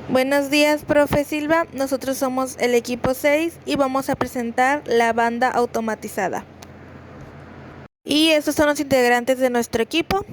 Buenos días, profe Silva. Nosotros somos el equipo 6 y vamos a presentar la banda automatizada. Y estos son los integrantes de nuestro equipo.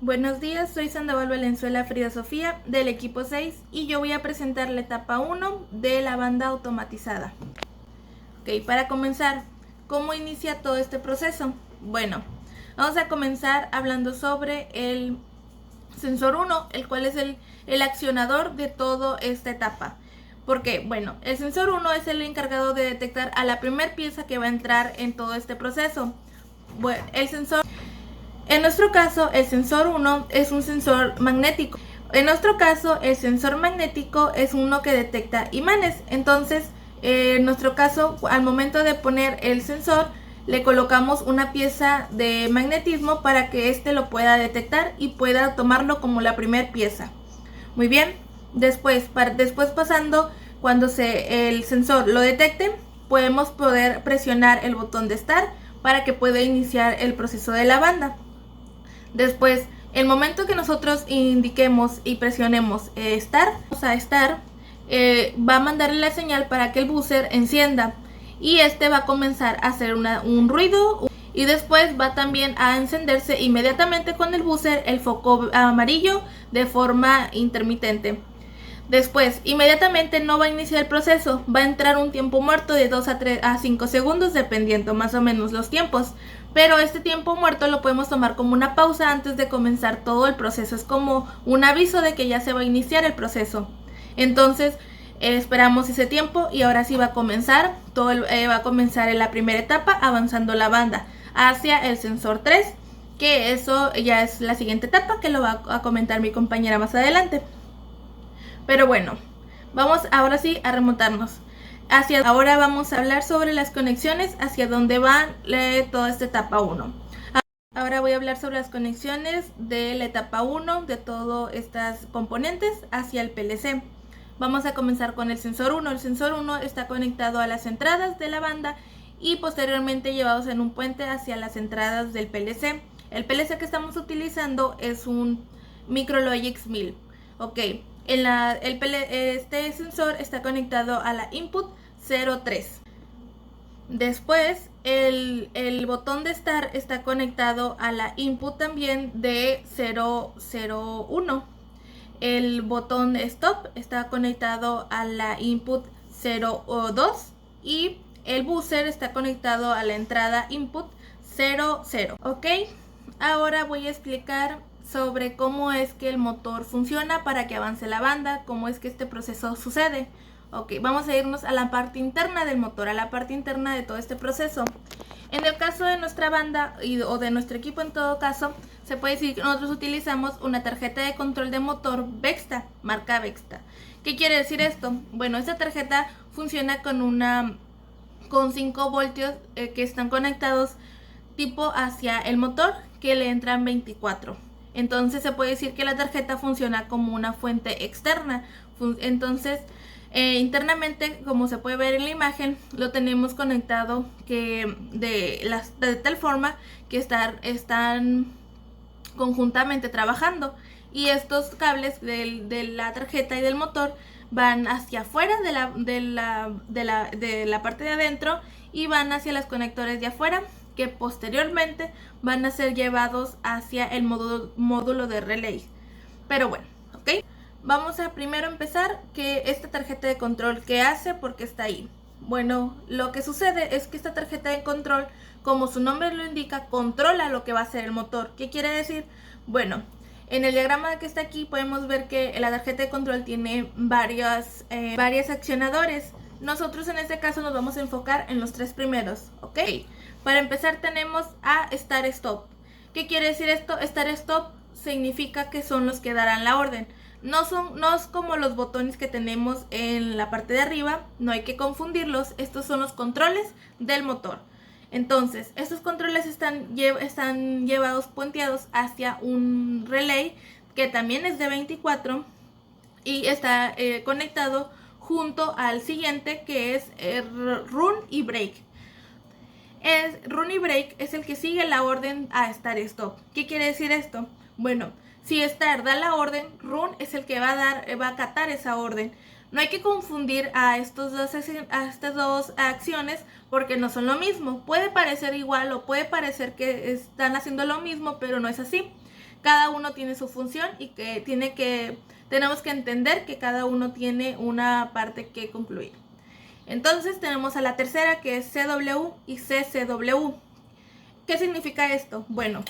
Buenos días, soy Sandoval Valenzuela Frida Sofía del equipo 6 y yo voy a presentar la etapa 1 de la banda automatizada. Ok, para comenzar, ¿cómo inicia todo este proceso? Bueno, vamos a comenzar hablando sobre el sensor 1, el cual es el accionador de toda esta etapa. Porque, bueno, el sensor 1 es el encargado de detectar a la primera pieza que va a entrar en todo este proceso. Bueno, en nuestro caso, el sensor 1 es un sensor magnético. En nuestro caso, el sensor magnético es uno que detecta imanes. Entonces, en nuestro caso, al momento de poner el sensor, le colocamos una pieza de magnetismo para que éste lo pueda detectar y pueda tomarlo como la primera pieza. Muy bien, después pasando, cuando el sensor lo detecte, poder presionar el botón de Start para que pueda iniciar el proceso de la banda. Después, el momento que nosotros indiquemos y presionemos Start, va a mandarle la señal para que el buzzer encienda y este va a comenzar a hacer un ruido y después va también a encenderse inmediatamente con el buzzer el foco amarillo de forma intermitente. Después, inmediatamente no va a iniciar el proceso, va a entrar un tiempo muerto de 2 a 5 segundos, dependiendo más o menos los tiempos. Pero este tiempo muerto lo podemos tomar como una pausa antes de comenzar todo el proceso. Es como un aviso de que ya se va a iniciar el proceso. Entonces, esperamos ese tiempo y ahora sí va a comenzar. Va a comenzar en la primera etapa, avanzando la banda hacia el sensor 3, que eso ya es la siguiente etapa que lo va a comentar mi compañera más adelante. Pero bueno, vamos ahora sí a remontarnos. Ahora vamos a hablar sobre las conexiones hacia dónde va toda esta etapa 1. Ahora voy a hablar sobre las conexiones de la etapa 1 de todos estos componentes hacia el PLC. Vamos a comenzar con el sensor 1. El sensor 1 está conectado a las entradas de la banda y posteriormente llevados en un puente hacia las entradas del PLC. El PLC que estamos utilizando es un Micrologix 1000. Ok, este sensor está conectado a la input 03. Después, el botón de Start está conectado a la input también de 001. El botón de Stop está conectado a la input 02 y el buzzer está conectado a la entrada input 00. Ok, ahora voy a explicar sobre cómo es que el motor funciona para que avance la banda, cómo es que este proceso sucede. Ok, vamos a irnos a la parte interna del motor, a la parte interna de todo este proceso. En el caso de nuestra banda o de nuestro equipo en todo caso, se puede decir que nosotros utilizamos una tarjeta de control de motor Vexta, marca Vexta. ¿Qué quiere decir esto? Bueno, esta tarjeta funciona con 5 voltios que están conectados tipo hacia el motor, que le entran 24. Entonces se puede decir que la tarjeta funciona como una fuente externa. Entonces internamente, como se puede ver en la imagen, lo tenemos conectado de tal forma que están conjuntamente trabajando, y estos cables de la tarjeta y del motor van hacia afuera de la parte de adentro y van hacia los conectores de afuera, que posteriormente van a ser llevados hacia el módulo de relay. Pero bueno, ok. Vamos a primero empezar que esta tarjeta de control, ¿qué hace? Porque está ahí. Bueno, lo que sucede es que esta tarjeta de control, como su nombre lo indica, controla lo que va a hacer el motor. ¿Qué quiere decir? Bueno, en el diagrama que está aquí podemos ver que la tarjeta de control tiene varios accionadores. Nosotros en este caso nos vamos a enfocar en los 3 primeros, ¿ok? Para empezar tenemos a Start Stop. ¿Qué quiere decir esto? Start Stop significa que son los que darán la orden. No es como los botones que tenemos en la parte de arriba, no hay que confundirlos. Estos son los controles del motor. Entonces, estos controles están puenteados hacia un relay que también es de 24 y está conectado junto al siguiente, que es Run y Break. Run y Break es el que sigue la orden a Start Stop. ¿Qué quiere decir esto? Bueno, si Start da la orden, Run es el que va a acatar esa orden. No hay que confundir a estas dos acciones porque no son lo mismo. Puede parecer igual o puede parecer que están haciendo lo mismo, pero no es así. Cada uno tiene su función y tenemos que entender que cada uno tiene una parte que concluir. Entonces tenemos a la tercera, que es CW y CCW. ¿Qué significa esto? Bueno,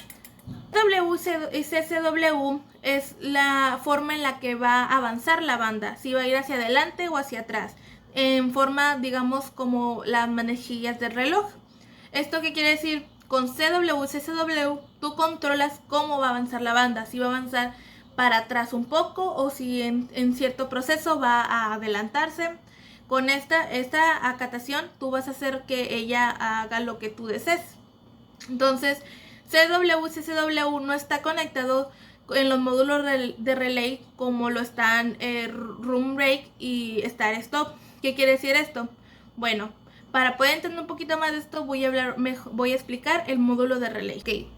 CW y CCW es la forma en la que va a avanzar la banda, si va a ir hacia adelante o hacia atrás, en forma, digamos, como las manejillas del reloj. ¿Esto qué quiere decir? Con CW y CCW tú controlas cómo va a avanzar la banda, si va a avanzar para atrás un poco o si en cierto proceso va a adelantarse. Con esta acatación tú vas a hacer que ella haga lo que tú desees. Entonces, CW y CCW no está conectado en los módulos de relay como lo están Run Break y Start Stop. ¿Qué quiere decir esto? Bueno, para poder entender un poquito más de esto voy a explicar el módulo de relay. Okay.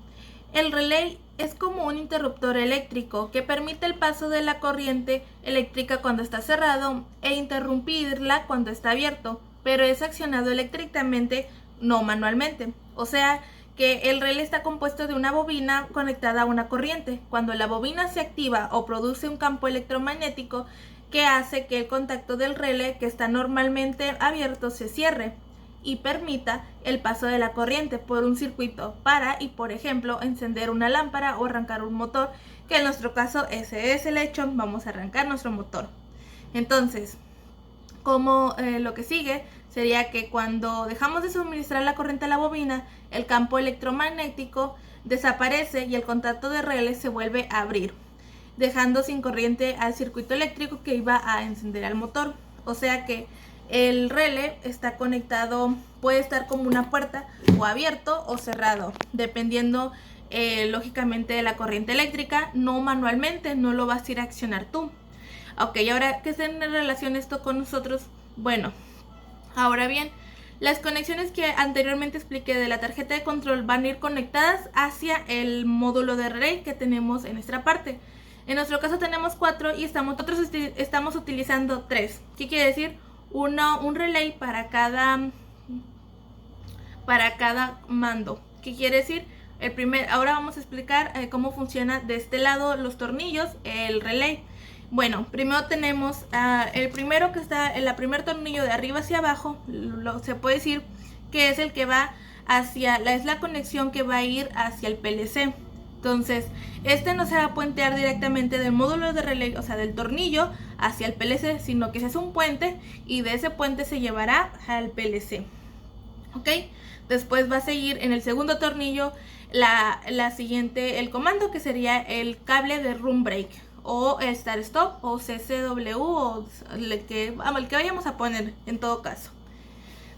El relay es como un interruptor eléctrico que permite el paso de la corriente eléctrica cuando está cerrado e interrumpirla cuando está abierto, pero es accionado eléctricamente, no manualmente. O sea que el relé está compuesto de una bobina conectada a una corriente. Cuando la bobina se activa o produce un campo electromagnético que hace que el contacto del relé, que está normalmente abierto, se cierre y permita el paso de la corriente por un circuito para, por ejemplo, encender una lámpara o arrancar un motor, que en nuestro caso ese es el hecho. Vamos a arrancar nuestro motor. Entonces, lo que sigue sería que cuando dejamos de suministrar la corriente a la bobina, el campo electromagnético desaparece y el contacto de relé se vuelve a abrir, dejando sin corriente al circuito eléctrico que iba a encender al motor. O sea que el relé está conectado, puede estar como una puerta o abierto o cerrado, dependiendo lógicamente de la corriente eléctrica, no manualmente, no lo vas a ir a accionar tú. Ok, ahora, ¿qué tiene en relación esto con nosotros? Bueno, ahora bien, las conexiones que anteriormente expliqué de la tarjeta de control van a ir conectadas hacia el módulo de relay que tenemos en nuestra parte. En nuestro caso tenemos 4 y estamos utilizando 3. ¿Qué quiere decir? Un relay para cada mando. ¿Qué quiere decir? Ahora vamos a explicar cómo funciona de este lado los tornillos, el relay. Bueno, primero tenemos el primero que está en el primer tornillo de arriba hacia abajo, se puede decir que es el que va es la conexión que va a ir hacia el PLC. Entonces, este no se va a puentear directamente del módulo de relay, o sea, del tornillo hacia el PLC, sino que se hace un puente y de ese puente se llevará al PLC. ¿Ok? Después va a seguir en el segundo tornillo la siguiente, el comando, que sería el cable de Run Break o Start Stop o CCW o el que vayamos a poner en todo caso.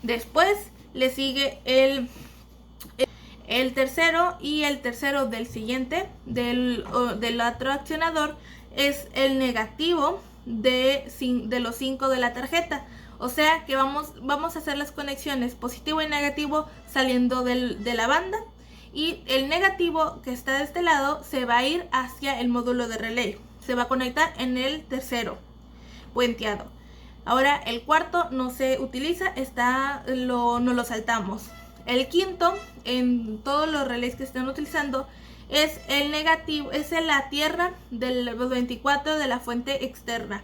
Después le sigue el tercero, y el tercero del siguiente del otro accionador es el negativo de los 5 de la tarjeta. O sea que vamos a hacer las conexiones positivo y negativo saliendo de la banda, y el negativo que está de este lado se va a ir hacia el módulo de relay, se va a conectar en el tercero puenteado. Ahora el cuarto no se utiliza, no lo saltamos. El quinto, en todos los relays que están utilizando, es el negativo, es la tierra del 24 de la fuente externa.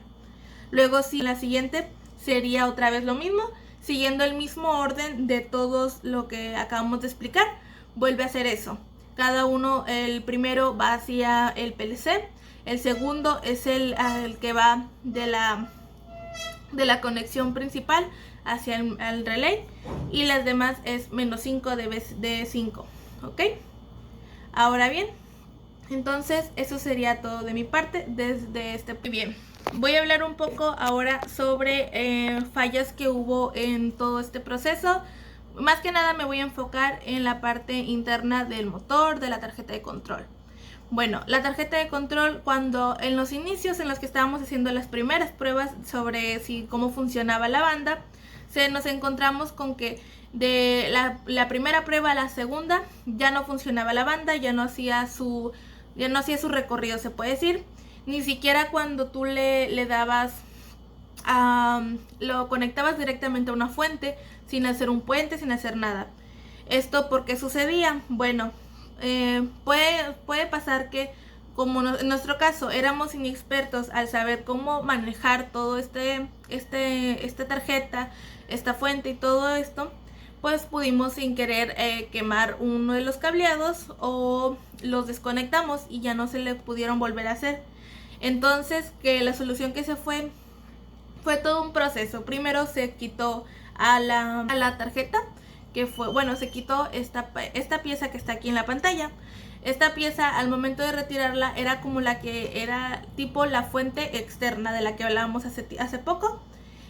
Luego, si la siguiente sería otra vez lo mismo, siguiendo el mismo orden de todos lo que acabamos de explicar, vuelve a hacer eso. Cada uno, el primero va hacia el PLC, el segundo es el que va de la conexión principal hacia el relay, y las demás es menos 5 de 5, ¿ok? Ahora bien, entonces eso sería todo de mi parte desde este. Bien, voy a hablar un poco ahora sobre fallas que hubo en todo este proceso. Más que nada me voy a enfocar en la parte interna del motor, de la tarjeta de control. Bueno, la tarjeta de control, cuando en los inicios en los que estábamos haciendo las primeras pruebas sobre cómo funcionaba la banda, nos encontramos con que de la primera prueba a la segunda ya no funcionaba la banda, ya no hacía su recorrido, se puede decir. Ni siquiera cuando tú le dabas, lo conectabas directamente a una fuente, sin hacer un puente, sin hacer nada. ¿Esto por qué sucedía? Bueno, puede pasar que, como en nuestro caso éramos inexpertos al saber cómo manejar todo esta tarjeta, esta fuente y todo esto, pues pudimos sin querer quemar uno de los cableados o los desconectamos y ya no se le pudieron volver a hacer. Entonces, que la solución que se fue todo un proceso. Primero se quitó a la tarjeta, que fue, bueno, se quitó esta pieza que está aquí en la pantalla. Esta pieza, al momento de retirarla, era como la que era tipo la fuente externa de la que hablábamos hace poco.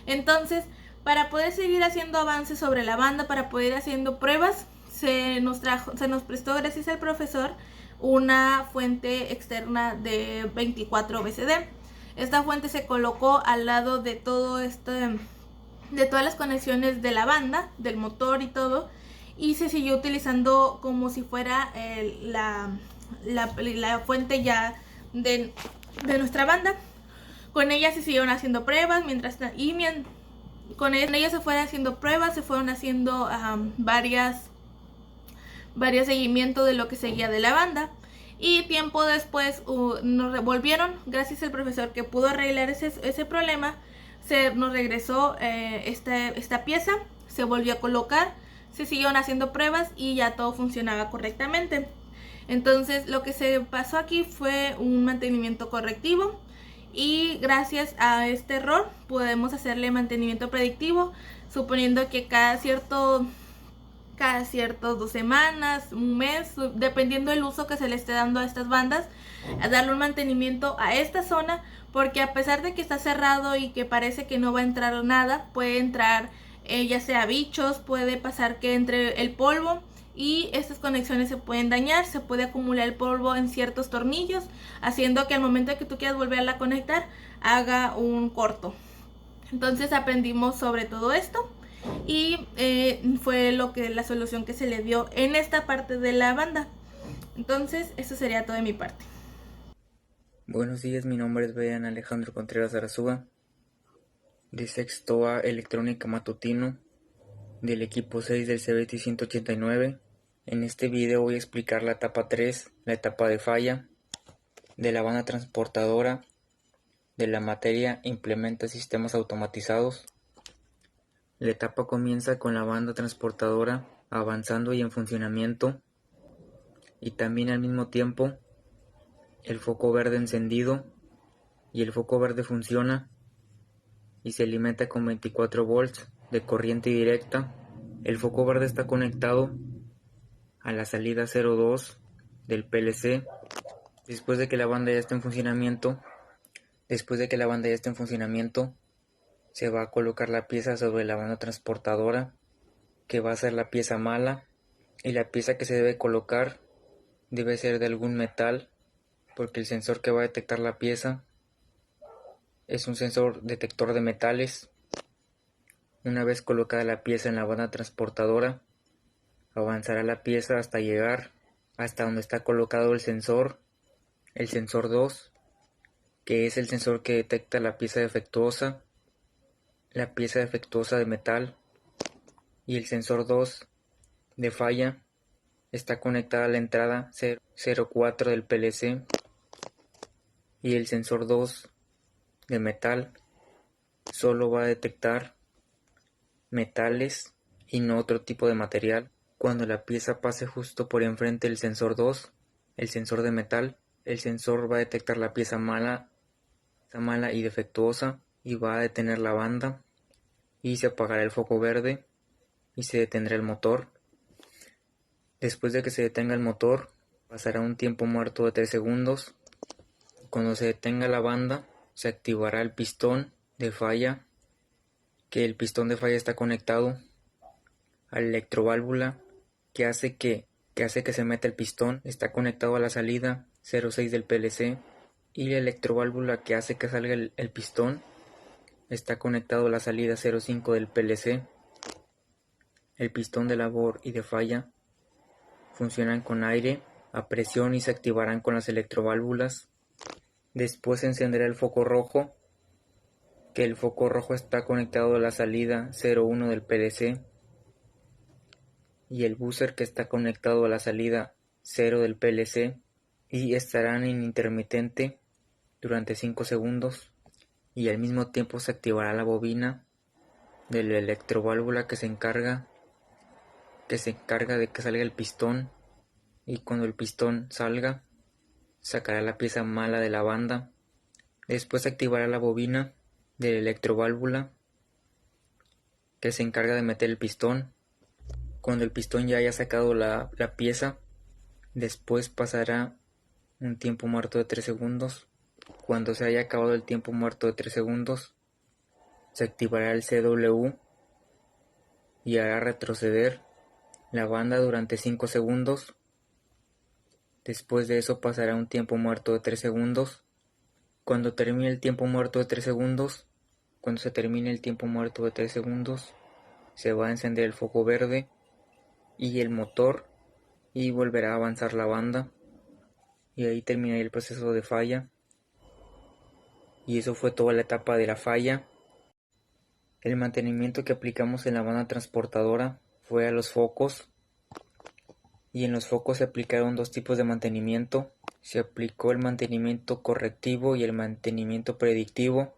Entonces, para poder seguir haciendo avances sobre la banda, para poder ir haciendo pruebas, se nos prestó, gracias al profesor, una fuente externa de 24 VCD. Esta fuente se colocó al lado de de todas las conexiones de la banda, del motor y todo, y se siguió utilizando como si fuera la fuente ya de nuestra banda. Con ella se siguieron haciendo pruebas, con ella se fueron haciendo pruebas, se fueron haciendo varios seguimientos de lo que seguía de la banda. Y tiempo después nos revolvieron, gracias al profesor que pudo arreglar ese problema, nos regresó esta pieza, se volvió a colocar, se siguieron haciendo pruebas y ya todo funcionaba correctamente. Entonces lo que se pasó aquí fue un mantenimiento correctivo, y gracias a este error podemos hacerle mantenimiento predictivo, suponiendo que cada ciertas 2 semanas, un mes, dependiendo del uso que se le esté dando a estas bandas, a darle un mantenimiento a esta zona, porque a pesar de que está cerrado y que parece que no va a entrar nada, puede entrar ya sea bichos, puede pasar que entre el polvo, y estas conexiones se pueden dañar, se puede acumular el polvo en ciertos tornillos, haciendo que al momento de que tú quieras volverla a conectar, haga un corto. Entonces aprendimos sobre todo esto, y fue la solución que se le dio en esta parte de la banda. Entonces eso sería todo de mi parte. Buenos días, mi nombre es Brian Alejandro Contreras Arazúa, de sexto A Electrónica Matutino, del equipo 6 del CBT 189. En este video voy a explicar la etapa 3, la etapa de falla, de la banda transportadora, de la materia implementa sistemas automatizados. La etapa comienza con la banda transportadora avanzando y en funcionamiento, y también al mismo tiempo el foco verde encendido, y el foco verde funciona y se alimenta con 24 volts de corriente directa. El foco verde está conectado a la salida 02 del PLC. Después de que la banda ya esté en funcionamiento, se va a colocar la pieza sobre la banda transportadora, que va a ser la pieza mala, y la pieza que se debe colocar debe ser de algún metal, porque el sensor que va a detectar la pieza es un sensor detector de metales. Una vez colocada la pieza en la banda transportadora, avanzará la pieza hasta llegar hasta donde está colocado el sensor 2, que es el sensor que detecta la pieza defectuosa de metal, y el sensor 2 de falla está conectada a la entrada 04 del PLC, y el sensor 2 de metal solo va a detectar metales y no otro tipo de material. Cuando la pieza pase justo por enfrente del sensor 2, el sensor de metal, el sensor va a detectar la pieza mala y defectuosa, y va a detener la banda, y se apagará el foco verde y se detendrá el motor. Después de que se detenga el motor, pasará un tiempo muerto de 3 segundos. Cuando se detenga la banda, se activará el pistón de falla, que el pistón de falla está conectado a la electroválvula que hace que se meta el pistón. Está conectado a la salida 06 del PLC, y la electroválvula que hace que salga el pistón está conectado a la salida 05 del PLC. El pistón de labor y de falla funcionan con aire a presión y se activarán con las electroválvulas. Después se encenderá el foco rojo, que el foco rojo está conectado a la salida 01 del PLC, y el buzzer que está conectado a la salida 0 del PLC, y estarán en intermitente durante 5 segundos, y al mismo tiempo se activará la bobina de la electroválvula que se encarga de que salga el pistón, y cuando el pistón salga, sacará la pieza mala de la banda. Después se activará la bobina de la electroválvula que se encarga de meter el pistón. Cuando el pistón ya haya sacado la pieza, después pasará un tiempo muerto de 3 segundos. Cuando se haya acabado el tiempo muerto de 3 segundos, se activará el CW y hará retroceder la banda durante 5 segundos. Después de eso pasará un tiempo muerto de 3 segundos. Cuando se termine el tiempo muerto de 3 segundos, se va a encender el foco verde y el motor, y volverá a avanzar la banda, y ahí terminará el proceso de falla. Y eso fue toda la etapa de la falla. El mantenimiento que aplicamos en la banda transportadora fue a los focos, y en los focos se aplicaron 2 tipos de mantenimiento. Se aplicó el mantenimiento correctivo y el mantenimiento predictivo.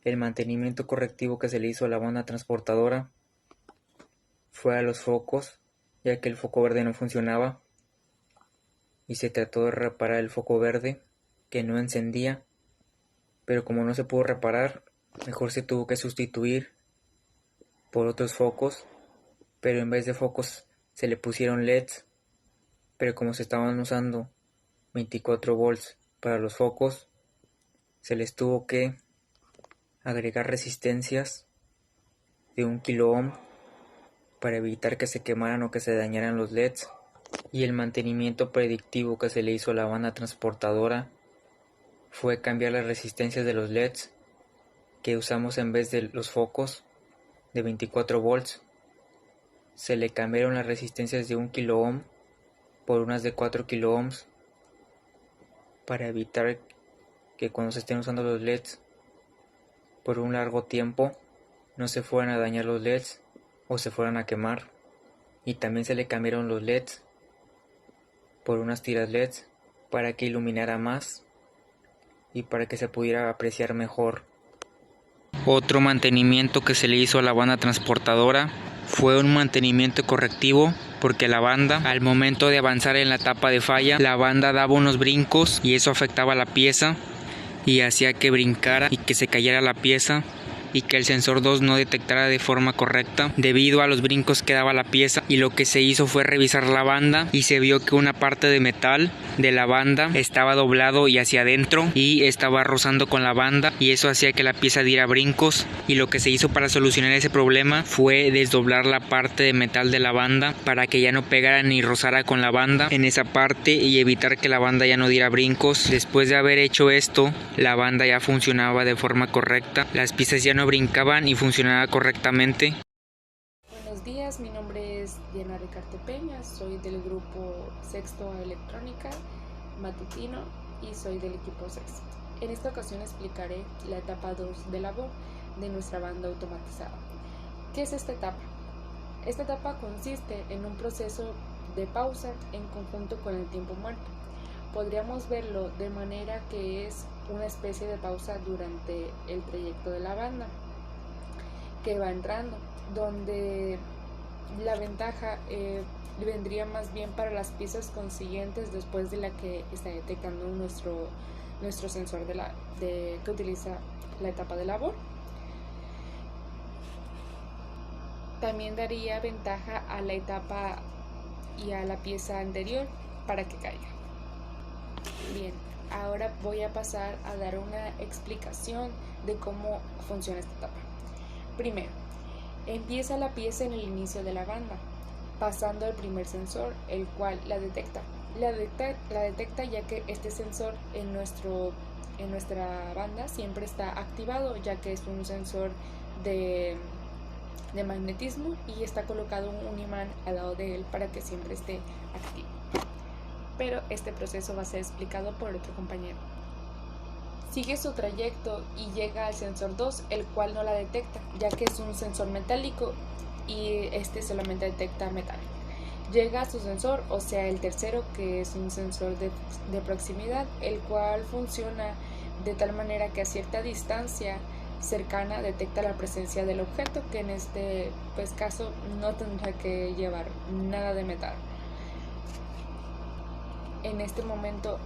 El mantenimiento correctivo que se le hizo a la banda transportadora fue a los focos, ya que el foco verde no funcionaba, y se trató de reparar el foco verde que no encendía, pero como no se pudo reparar, mejor se tuvo que sustituir por otros focos, pero en vez de focos se le pusieron LEDs, pero como se estaban usando 24 volts para los focos, se les tuvo que agregar resistencias de 1 kilo ohm para evitar que se quemaran o que se dañaran los LEDs. Y el mantenimiento predictivo que se le hizo a la banda transportadora fue cambiar las resistencias de los LEDs que usamos en vez de los focos de 24 volts. Se le cambiaron las resistencias de 1 kilo ohm por unas de 4 kilo ohms para evitar que cuando se estén usando los LEDs por un largo tiempo no se fueran a dañar los LEDs o se fueran a quemar. Y también se le cambiaron los LEDs por unas tiras LEDs para que iluminara más y para que se pudiera apreciar mejor. Otro mantenimiento que se le hizo a la banda transportadora fue un mantenimiento correctivo, porque la banda, al momento de avanzar en la etapa de falla, la banda daba unos brincos y eso afectaba a la pieza y hacía que brincara y que se cayera la pieza. y que el sensor 2 no detectara de forma correcta debido a los brincos que daba la pieza, y lo que se hizo fue revisar la banda y se vio que una parte de metal de la banda estaba doblado y hacia adentro y estaba rozando con la banda, y eso hacía que la pieza diera brincos, y lo que se hizo para solucionar ese problema fue desdoblar la parte de metal de la banda para que ya no pegara ni rozara con la banda en esa parte y evitar que la banda ya no diera brincos. Después de haber hecho esto, la banda ya funcionaba de forma correcta, las piezas ya no brincaban y funcionaba correctamente. Buenos días, mi nombre es Diana Ricarte Peña, soy del grupo Sexto A Electrónica Matutino y soy del equipo sexto. En esta ocasión explicaré la etapa 2 de labor de nuestra banda automatizada. ¿Qué es esta etapa? Esta etapa consiste en un proceso de pausa en conjunto con el tiempo muerto. Podríamos verlo de manera que es una especie de pausa durante el trayecto de la banda que va entrando, donde la ventaja vendría más bien para las piezas consiguientes después de la que está detectando nuestro sensor que utiliza la etapa de labor. También daría ventaja a la etapa y a la pieza anterior para que caiga. Bien, ahora voy a pasar a dar una explicación de cómo funciona esta etapa. Primero, empieza la pieza en el inicio de la banda, pasando al primer sensor, el cual la detecta. La detecta ya que este sensor en nuestra banda siempre está activado, ya que es un sensor de magnetismo y está colocado un imán al lado de él para que siempre esté activo. Pero este proceso va a ser explicado por otro compañero. Sigue su trayecto y llega al sensor 2, el cual no la detecta, ya que es un sensor metálico y este solamente detecta metal. Llega a su sensor, o sea el tercero, que es un sensor de proximidad, el cual funciona de tal manera que a cierta distancia cercana detecta la presencia del objeto, que en este caso no tendrá que llevar nada de metal. En este momento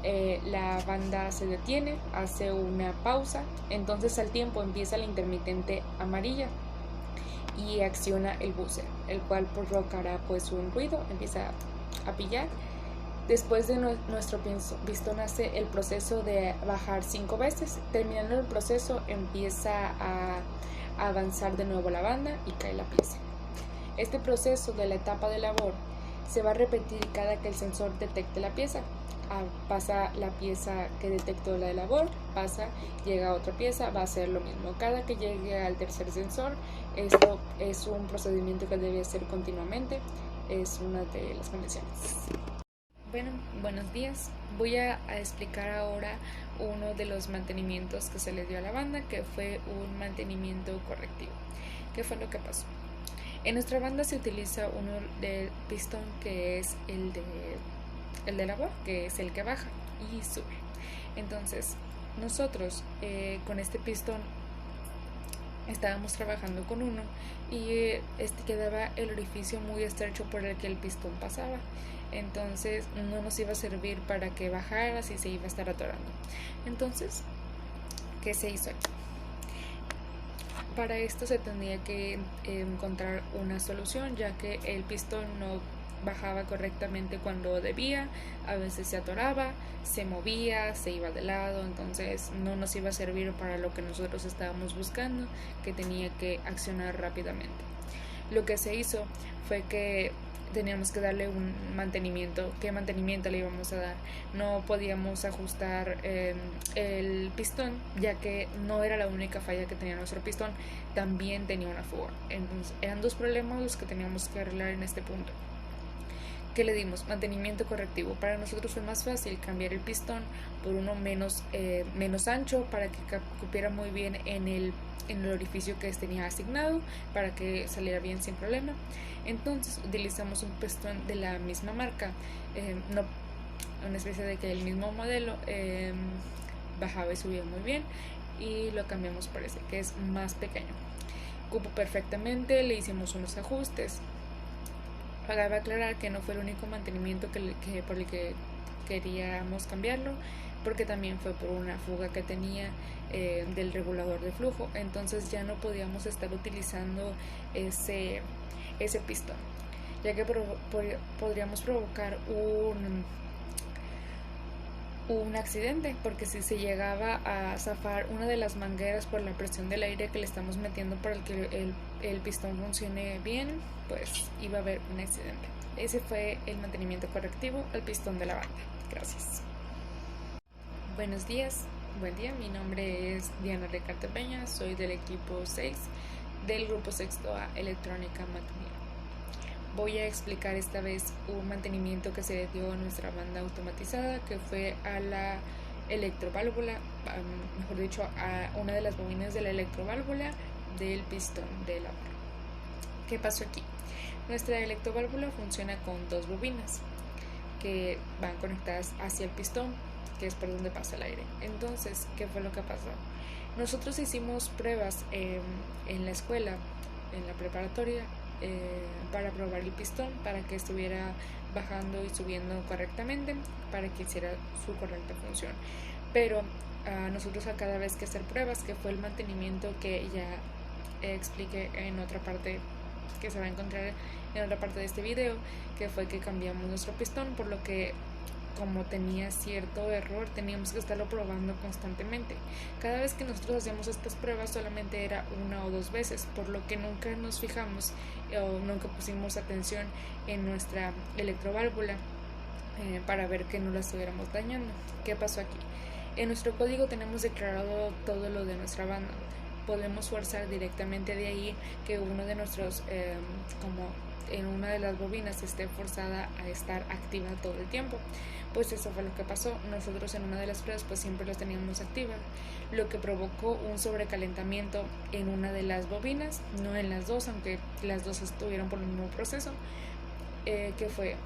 la banda se detiene, hace una pausa, entonces al tiempo empieza la intermitente amarilla y acciona el buzzer, el cual provocará un ruido, empieza a pillar. Después de nuestro pistón hace el proceso de bajar 5 veces, terminando el proceso empieza a avanzar de nuevo la banda y cae la pieza. Este proceso de la etapa de labor se va a repetir cada que el sensor detecte la pieza. Pasa la pieza que detectó la de labor, llega a otra pieza, va a hacer lo mismo. Cada que llegue al tercer sensor, esto es un procedimiento que debe hacer continuamente, es una de las condiciones. Bueno, buenos días. Voy a explicar ahora uno de los mantenimientos que se le dio a la banda, que fue un mantenimiento correctivo. ¿Qué fue lo que pasó? En nuestra banda se utiliza uno del pistón que es el de labor, que es el que baja y sube. Entonces, nosotros con este pistón estábamos trabajando con uno y quedaba el orificio muy estrecho por el que el pistón pasaba. Entonces no nos iba a servir para que bajara si se iba a estar atorando. Entonces, ¿qué se hizo aquí? Para esto se tendría que encontrar una solución, ya que el pistón no bajaba correctamente cuando debía, a veces se atoraba, se movía, se iba de lado, entonces no nos iba a servir para lo que nosotros estábamos buscando, que tenía que accionar rápidamente. Lo que se hizo fue que teníamos que darle un mantenimiento. ¿Qué mantenimiento le íbamos a dar? No podíamos ajustar el pistón, ya que no era la única falla que tenía nuestro pistón, también tenía una fuga. Entonces eran dos problemas los que teníamos que arreglar en este punto. ¿Qué le dimos? Mantenimiento correctivo. Para nosotros fue más fácil cambiar el pistón por uno menos ancho, para que cupiera muy bien en el orificio que tenía asignado, para que saliera bien sin problema. Entonces utilizamos un pistón de la misma marca, una especie de que el mismo modelo, bajaba y subía muy bien, y lo cambiamos por ese, que es más pequeño. Cupo perfectamente, le hicimos unos ajustes. Cabe aclarar que no fue el único mantenimiento por el que queríamos cambiarlo. porque también fue por una fuga que tenía del regulador de flujo. Entonces ya no podíamos estar utilizando ese pistón, ya que podríamos provocar un accidente, porque si se llegaba a zafar una de las mangueras por la presión del aire que le estamos metiendo para que el pistón funcione bien, pues iba a haber un accidente. Ese fue el mantenimiento correctivo al pistón de la banda. Gracias. Buenos días, buen día, mi nombre es Diana Ricardo Peña, soy del equipo 6 del grupo sexto A Electrónica Matutina. Voy a explicar esta vez un mantenimiento que se le dio a nuestra banda automatizada, que fue a la electroválvula, mejor dicho, a una de las bobinas de la electroválvula del pistón de la barra. ¿Qué pasó aquí? Nuestra electroválvula funciona con dos bobinas que van conectadas hacia el pistón, que es por donde pasa el aire. Entonces, ¿qué fue lo que pasó? Nosotros hicimos pruebas en la escuela, en la preparatoria, para probar el pistón, para que estuviera bajando y subiendo correctamente, para que hiciera su correcta función. Pero nosotros a cada vez que hacer pruebas, que fue el mantenimiento que ya expliqué en otra parte, que se va a encontrar en otra parte de este video, que fue que cambiamos nuestro pistón, por lo que como tenía cierto error, teníamos que estarlo probando constantemente. Cada vez que nosotros hacíamos estas pruebas solamente era una o dos veces, por lo que nunca nos fijamos o nunca pusimos atención en nuestra electroválvula para ver que no la estuviéramos dañando. ¿Qué pasó aquí? En nuestro código tenemos declarado todo lo de nuestra banda. Podemos forzar directamente de ahí que uno de nuestros, como en una de las bobinas, esté forzada a estar activa todo el tiempo. Pues eso fue lo que pasó. Nosotros en una de las pruebas pues siempre las teníamos activas, lo que provocó un sobrecalentamiento en una de las bobinas, no en las dos, aunque las dos estuvieron por el mismo proceso, que fue,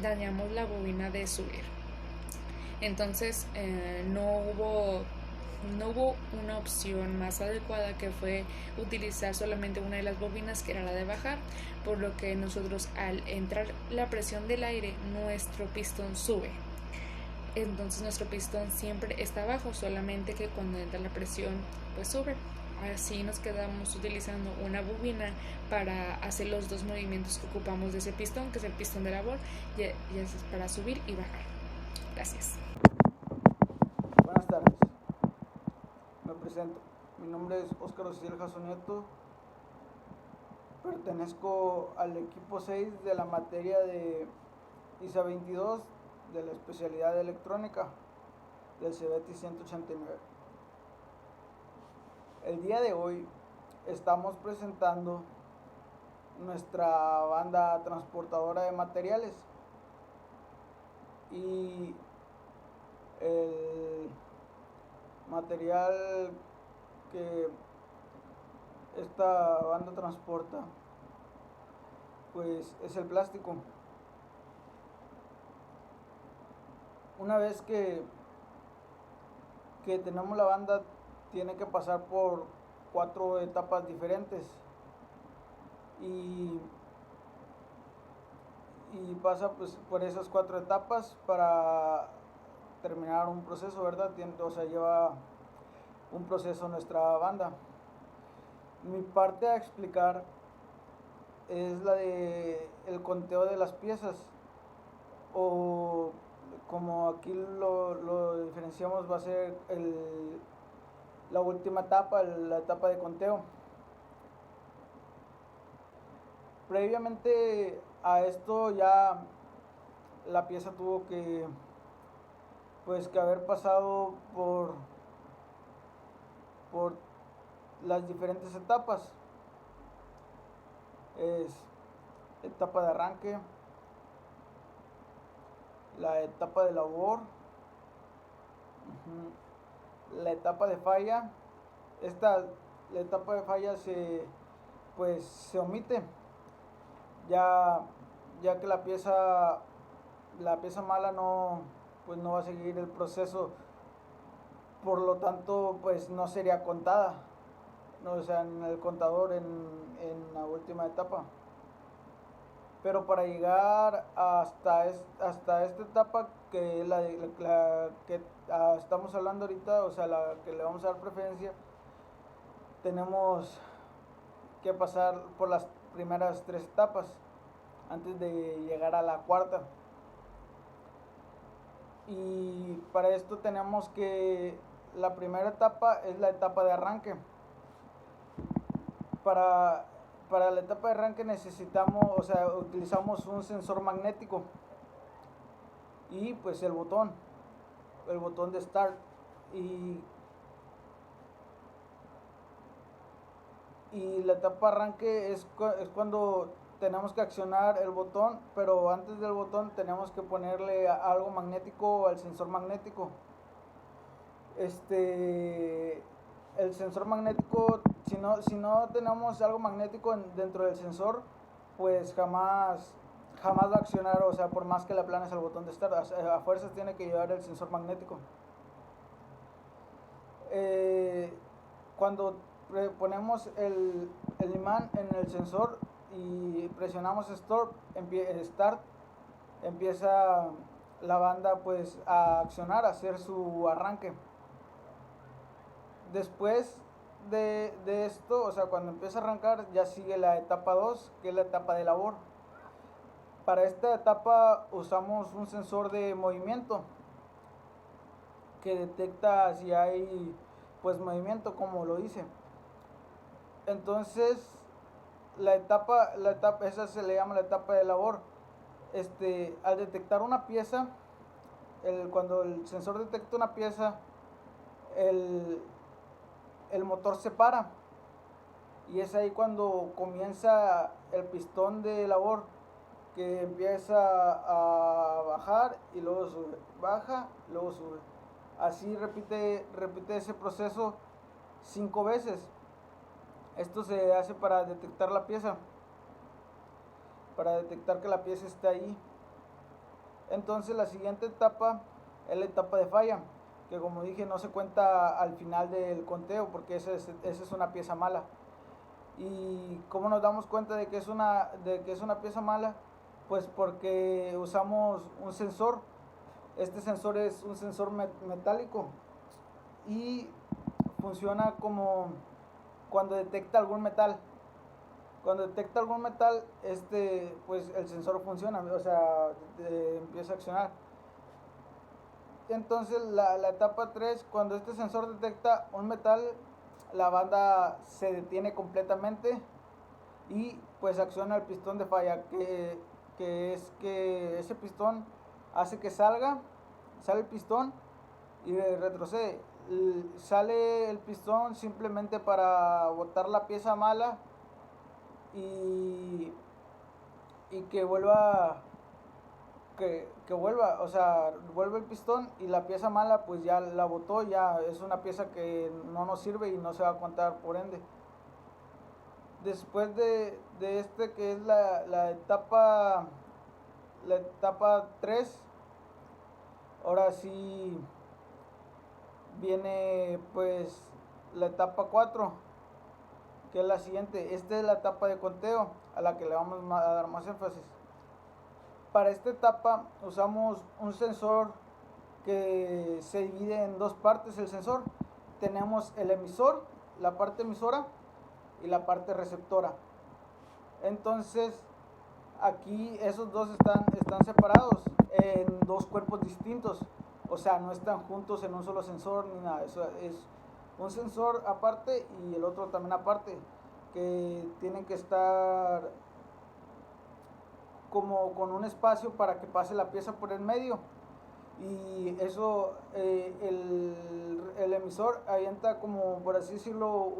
dañamos la bobina de subir. Entonces no hubo una opción más adecuada, que fue utilizar solamente una de las bobinas, que era la de bajar, por lo que nosotros, al entrar la presión del aire, nuestro pistón sube. Entonces nuestro pistón siempre está bajo, solamente que cuando entra la presión pues sube. Así nos quedamos utilizando una bobina para hacer los dos movimientos que ocupamos de ese pistón, que es el pistón de labor, y es para subir y bajar. Gracias. Buenas tardes. Me presento. Mi nombre es Óscar Ociel Jasso Nieto. Pertenezco al equipo 6 de la materia de ISA 22 de la especialidad de electrónica del CBT 189. El día de hoy estamos presentando nuestra banda transportadora de materiales y el material que esta banda transporta pues es el plástico. Una vez que tenemos la banda, tiene que pasar por 4 etapas diferentes y pasa pues por esas 4 etapas para terminar un proceso, ¿verdad? O sea, lleva un proceso nuestra banda. Mi parte a explicar es la de el conteo de las piezas, o como aquí lo diferenciamos, va a ser la última etapa, la etapa de conteo. Previamente a esto ya la pieza tuvo que haber pasado por las diferentes etapas. Es etapa de arranque, la etapa de labor, la etapa de falla. La etapa de falla se omite, ya que la pieza mala no va a seguir el proceso, por lo tanto pues no sería contada, no, o sea, en el contador en la última etapa. pero para llegar hasta esta etapa que es la que estamos hablando ahorita, o sea, la que le vamos a dar preferencia, tenemos que pasar por las primeras 3 etapas antes de llegar a la cuarta. Y para esto tenemos que la primera etapa es la etapa de arranque. Para la etapa de arranque utilizamos un sensor magnético y pues el botón de start, y la etapa de arranque es cuando tenemos que accionar el botón, pero antes del botón tenemos que ponerle algo magnético al sensor magnético. El sensor magnético, si no tenemos algo magnético dentro del sensor, pues jamás va a accionar, o sea, por más que le aplanes al botón de start, a fuerzas tiene que llevar el sensor magnético. Cuando ponemos el imán en el sensor y presionamos start, empieza la banda pues a accionar, a hacer su arranque. Después de esto, o sea, cuando empieza a arrancar, ya sigue la etapa 2, que es la etapa de labor. Para esta etapa usamos un sensor de movimiento que detecta si hay pues movimiento, como lo dice. Entonces la etapa esa se le llama la etapa de labor. Al detectar una pieza, cuando el sensor detecta una pieza, el motor se para, y es ahí cuando comienza el pistón de labor, que empieza a bajar y luego sube, baja, luego sube. Así repite ese proceso 5 veces. Esto se hace para detectar la pieza, para detectar que la pieza está ahí. Entonces la siguiente etapa es la etapa de falla, que como dije no se cuenta al final del conteo, porque esa es una pieza mala. ¿Y cómo nos damos cuenta de que es una pieza mala? Pues porque usamos un sensor. Este sensor es un sensor metálico y funciona como cuando detecta algún metal. Cuando detecta algún metal, pues el sensor funciona, o sea, empieza a accionar. Entonces la etapa 3, cuando este sensor detecta un metal, la banda se detiene completamente y pues acciona el pistón de falla, que es que ese pistón hace que sale el pistón y retrocede. Sale el pistón simplemente para botar la pieza mala y que vuelva, o sea, vuelve el pistón, y la pieza mala pues ya la botó, ya es una pieza que no nos sirve y no se va a contar por ende. Después de que es la etapa 3, ahora sí viene pues la etapa 4, que es la siguiente. Esta es la etapa de conteo, a la que le vamos a dar más énfasis. Para esta etapa usamos un sensor que se divide en 2 partes. El sensor, tenemos el emisor, la parte emisora, y la parte receptora. Entonces aquí esos dos están separados en 2 cuerpos distintos, o sea, no están juntos en un solo sensor ni nada. Eso es un sensor aparte y el otro también aparte, que tienen que estar como con un espacio para que pase la pieza por el medio. Y eso, el emisor avienta, como por así decirlo,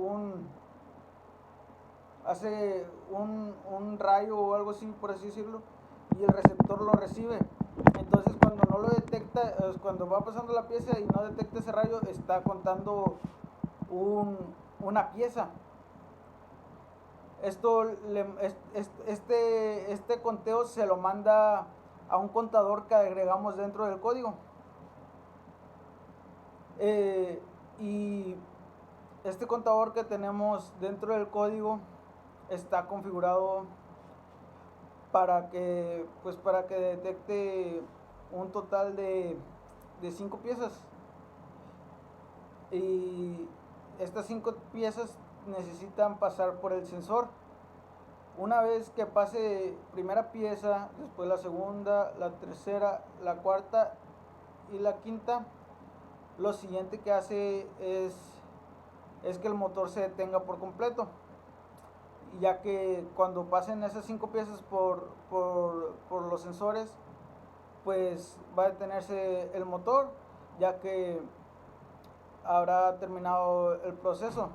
hace un rayo o algo así, por así decirlo, y el receptor lo recibe. Entonces cuando no lo detecta, cuando va pasando la pieza y no detecta ese rayo, está contando una pieza. Este conteo se lo manda a un contador que agregamos dentro del código. Y este contador que tenemos dentro del código está configurado para que detecte un total de 5 piezas. Y estas 5 piezas necesitan pasar por el sensor. Una vez que pase primera pieza, después la segunda, la tercera, la cuarta y la quinta, lo siguiente que hace es que el motor se detenga por completo, ya que cuando pasen esas 5 piezas por los sensores, pues va a detenerse el motor, ya que habrá terminado el proceso.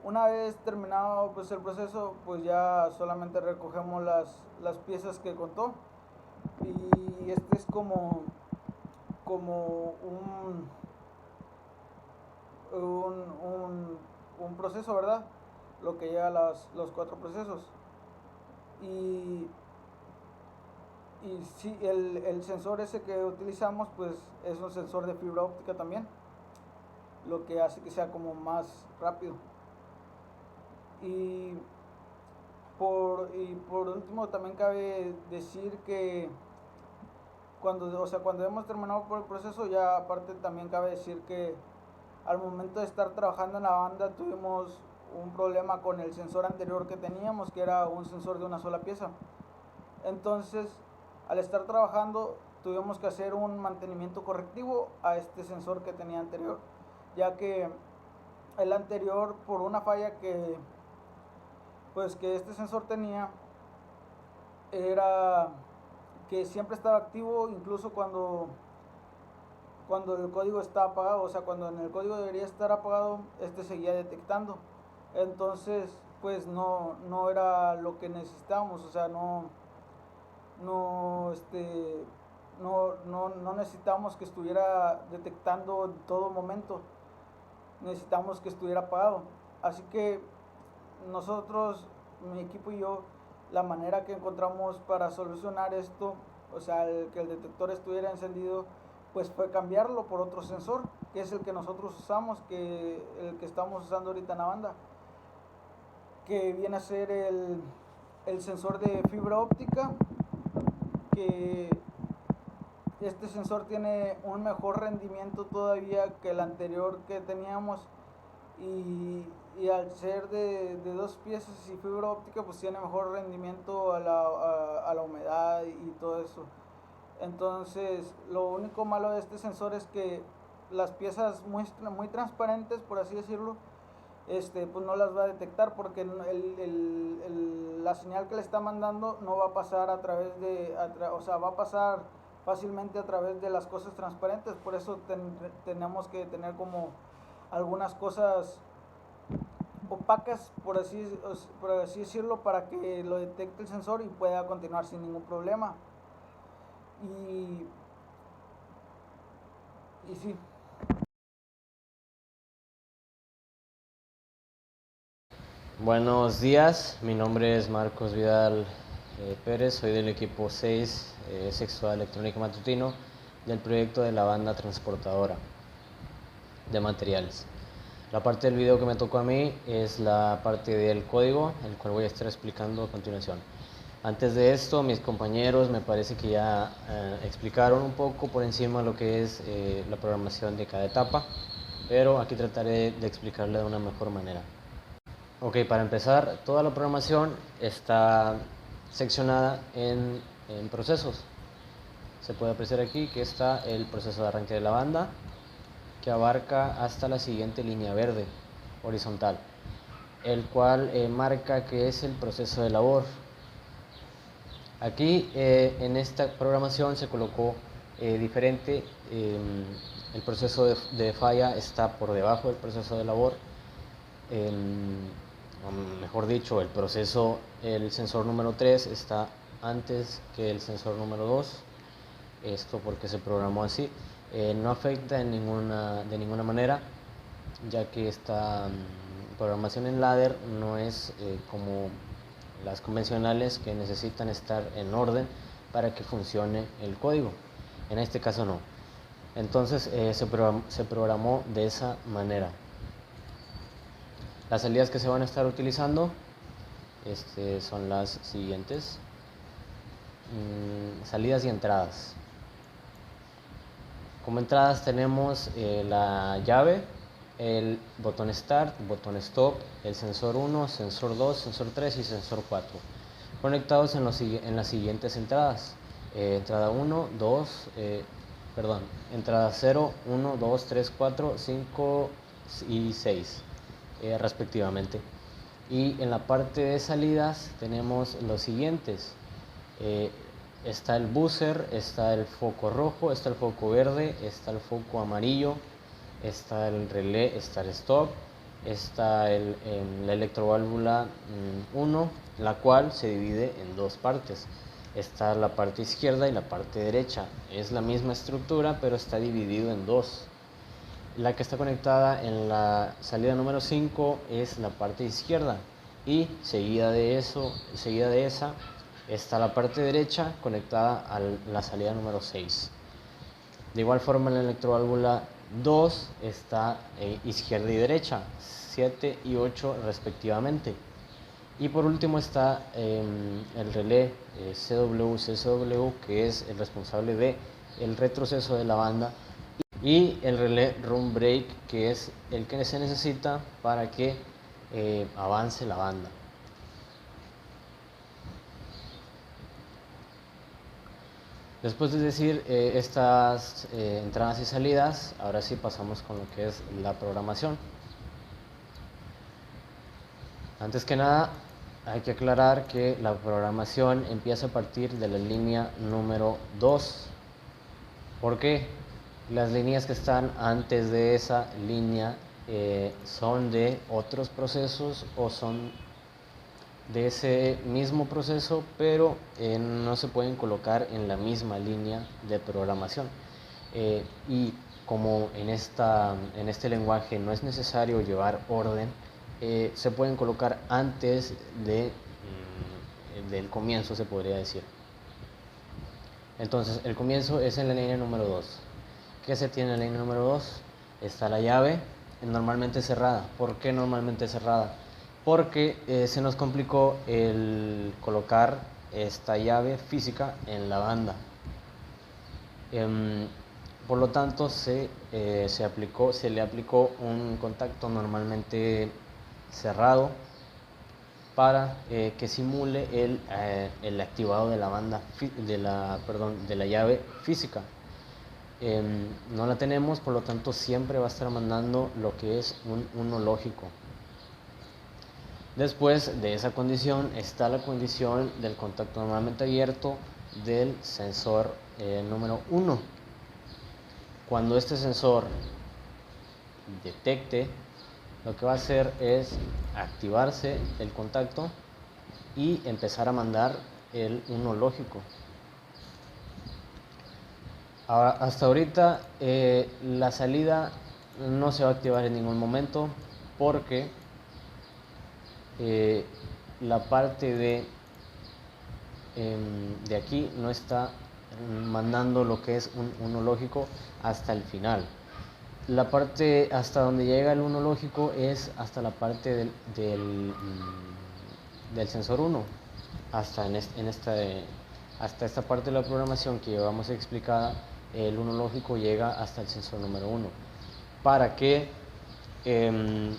Una vez terminado pues el proceso, pues ya solamente recogemos las piezas que contó, y este es como un proceso, ¿verdad? Lo que lleva los 4 procesos. Y sí, el sensor ese que utilizamos pues es un sensor de fibra óptica también, lo que hace que sea como más rápido. Y por último también cabe decir que cuando hemos terminado por el proceso, ya aparte también cabe decir que al momento de estar trabajando en la banda tuvimos un problema con el sensor anterior que teníamos, que era un sensor de una sola pieza. Entonces, al estar trabajando tuvimos que hacer un mantenimiento correctivo a este sensor que tenía anterior, ya que el anterior, por una falla que este sensor tenía, era que siempre estaba activo incluso cuando el código está apagado. O sea, cuando en el código debería estar apagado, este seguía detectando. Entonces pues no era lo que necesitábamos. O sea, no necesitamos que estuviera detectando en todo momento, necesitamos que estuviera apagado. Así que nosotros, mi equipo y yo, la manera que encontramos para solucionar esto, o sea, que el detector estuviera encendido, pues fue cambiarlo por otro sensor, que es el que nosotros usamos, el que estamos usando ahorita en la banda, que viene a ser el sensor de fibra óptica, que este sensor tiene un mejor rendimiento todavía que el anterior que teníamos, y al ser de 2 piezas y fibra óptica, pues tiene mejor rendimiento a la humedad y todo eso. Entonces, lo único malo de este sensor es que las piezas muy transparentes, por así decirlo, pues no las va a detectar, porque la señal que le está mandando no va a pasar a través va a pasar fácilmente a través de las cosas transparentes. Por eso tenemos que tener como algunas cosas opacas, por así decirlo, para que lo detecte el sensor y pueda continuar sin ningún problema. Y sí. Buenos días, mi nombre es Marcos Vidal Pérez, soy del equipo 6, sexto electrónica matutino, del proyecto de la banda transportadora de materiales. La parte del video que me tocó a mí es la parte del código, el cual voy a estar explicando a continuación. Antes de esto, mis compañeros me parece que ya explicaron un poco por encima lo que es la programación de cada etapa, pero aquí trataré de explicarle de una mejor manera. Ok, para empezar, toda la programación está seccionada en procesos. Se puede apreciar aquí que está el proceso de arranque de la banda, que abarca hasta la siguiente línea verde horizontal, el cual marca que es el proceso de labor. Aquí en esta programación se colocó diferente, el proceso de falla está por debajo del proceso de labor, mejor dicho, el sensor número 3 está antes que el sensor número 2, esto porque se programó así. No afecta de ninguna manera, ya que esta programación en ladder no es como las convencionales, que necesitan estar en orden para que funcione el código. En este caso no. Entonces se programó de esa manera. Las salidas que se van a estar utilizando son las siguientes. Salidas y entradas. Como entradas tenemos la llave, el botón Start, botón Stop, el sensor 1, sensor 2, sensor 3 y sensor 4, conectados en las siguientes entradas. Entrada 1, 2, entrada 0, 1, 2, 3, 4, 5 y 6 respectivamente. Y en la parte de salidas tenemos los siguientes. Está el buzzer, está el foco rojo, está el foco verde, está el foco amarillo, está el relé, está el stop, está la electroválvula 1, la cual se divide en dos partes. Está la parte izquierda y la parte derecha. Es la misma estructura, pero está dividido en dos. La que está conectada en la salida número 5 es la parte izquierda, y seguida de esa está la parte derecha conectada a la salida número 6. De igual forma, en la electroválvula 2 está izquierda y derecha, 7 y 8 respectivamente. Y por último está el relé CW, que es el responsable de el retroceso de la banda, y el relé Run Break, que es el que se necesita para que avance la banda. Después de decir estas entradas y salidas, ahora sí pasamos con lo que es la programación. Antes que nada, hay que aclarar que la programación empieza a partir de la línea número 2. ¿Por qué? Las líneas que están antes de esa línea son de otros procesos o son de ese mismo proceso, pero no se pueden colocar en la misma línea de programación. Y como en este lenguaje no es necesario llevar orden, se pueden colocar antes del comienzo, se podría decir. Entonces, el comienzo es en la línea número 2. ¿Qué se tiene en la línea número 2? Está la llave, normalmente cerrada. ¿Por qué normalmente cerrada? Porque se nos complicó el colocar esta llave física en la banda. Por lo tanto, se le aplicó un contacto normalmente cerrado para que simule el activado de la banda de la llave física. No la tenemos, por lo tanto siempre va a estar mandando lo que es un 1 lógico. Después de esa condición está la condición del contacto normalmente abierto del sensor número 1. Cuando este sensor detecte, lo que va a hacer es activarse el contacto y empezar a mandar el 1 lógico. Ahora, hasta ahorita la salida no se va a activar en ningún momento porque la parte de aquí no está mandando lo que es un 1 lógico hasta el final. La parte hasta donde llega el 1 lógico es hasta la parte del sensor 1, hasta esta parte de la programación que llevamos explicada. El 1 lógico llega hasta el sensor número 1. Para que el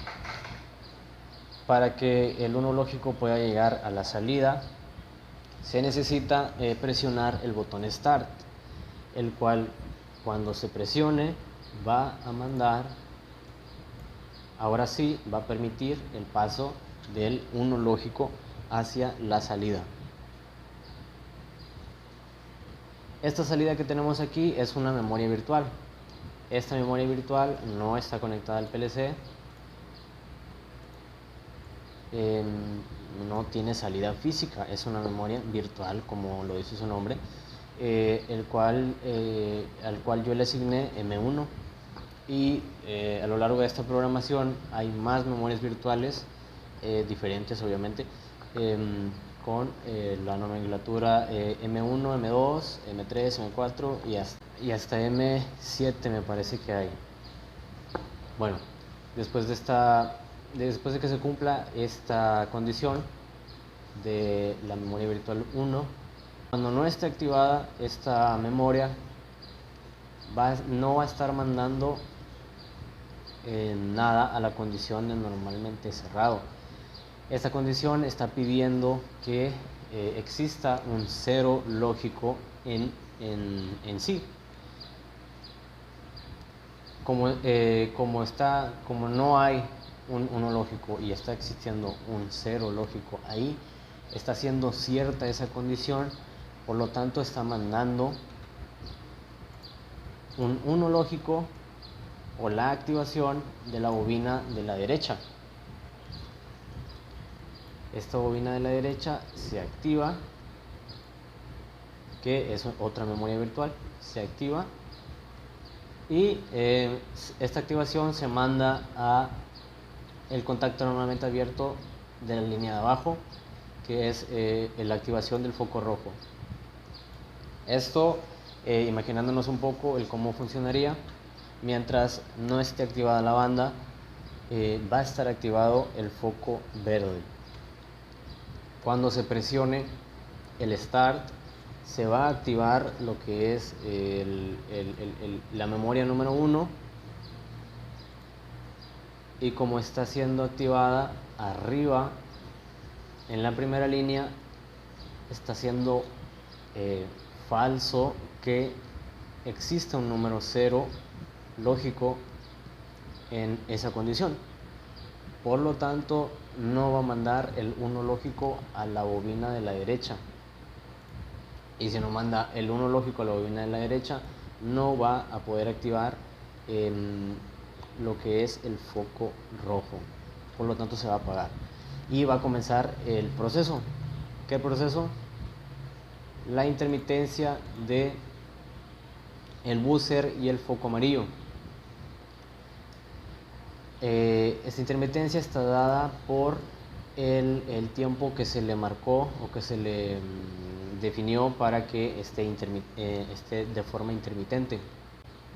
1 lógico pueda llegar a la salida, se necesita presionar el botón Start, el cual cuando se presione va a mandar, ahora sí va a permitir el paso del 1 lógico hacia la salida. Esta salida que tenemos aquí es una memoria virtual. Esta memoria virtual no está conectada al PLC, no tiene salida física, es una memoria virtual, como lo dice su nombre, al cual yo le asigné M1. Y a lo largo de esta programación hay más memorias virtuales diferentes, obviamente, con la nomenclatura M1, M2, M3, M4 y hasta M7 me parece que hay. Bueno, después de que se cumpla esta condición, de la memoria virtual 1. Cuando no esté activada esta memoria, no va a estar mandando nada a la condición de normalmente cerrado. Esta condición está pidiendo que exista un cero lógico en sí. Como no hay un 1 lógico y está existiendo un 0 lógico ahí, está siendo cierta esa condición, por lo tanto está mandando un 1 lógico o la activación de la bobina de la derecha. Esta bobina de la derecha se activa, que es otra memoria virtual, se activa. Y esta activación se manda a el contacto normalmente abierto de la línea de abajo, que es la activación del foco rojo. Esto, imaginándonos un poco el cómo funcionaría, mientras no esté activada la banda, va a estar activado el foco verde. Cuando se presione el Start, se va a activar lo que es la memoria número 1, y como está siendo activada arriba en la primera línea, está siendo falso que exista un número 0 lógico en esa condición. Por lo tanto, no va a mandar el 1 lógico a la bobina de la derecha. Y si no manda el 1 lógico a la bobina de la derecha, no va a poder activar lo que es el foco rojo. Por lo tanto, se va a apagar y va a comenzar el proceso. ¿Qué proceso? La intermitencia de el buzzer y el foco amarillo. Esta intermitencia está dada por el tiempo que se le marcó o que se le definió para que esté de forma intermitente.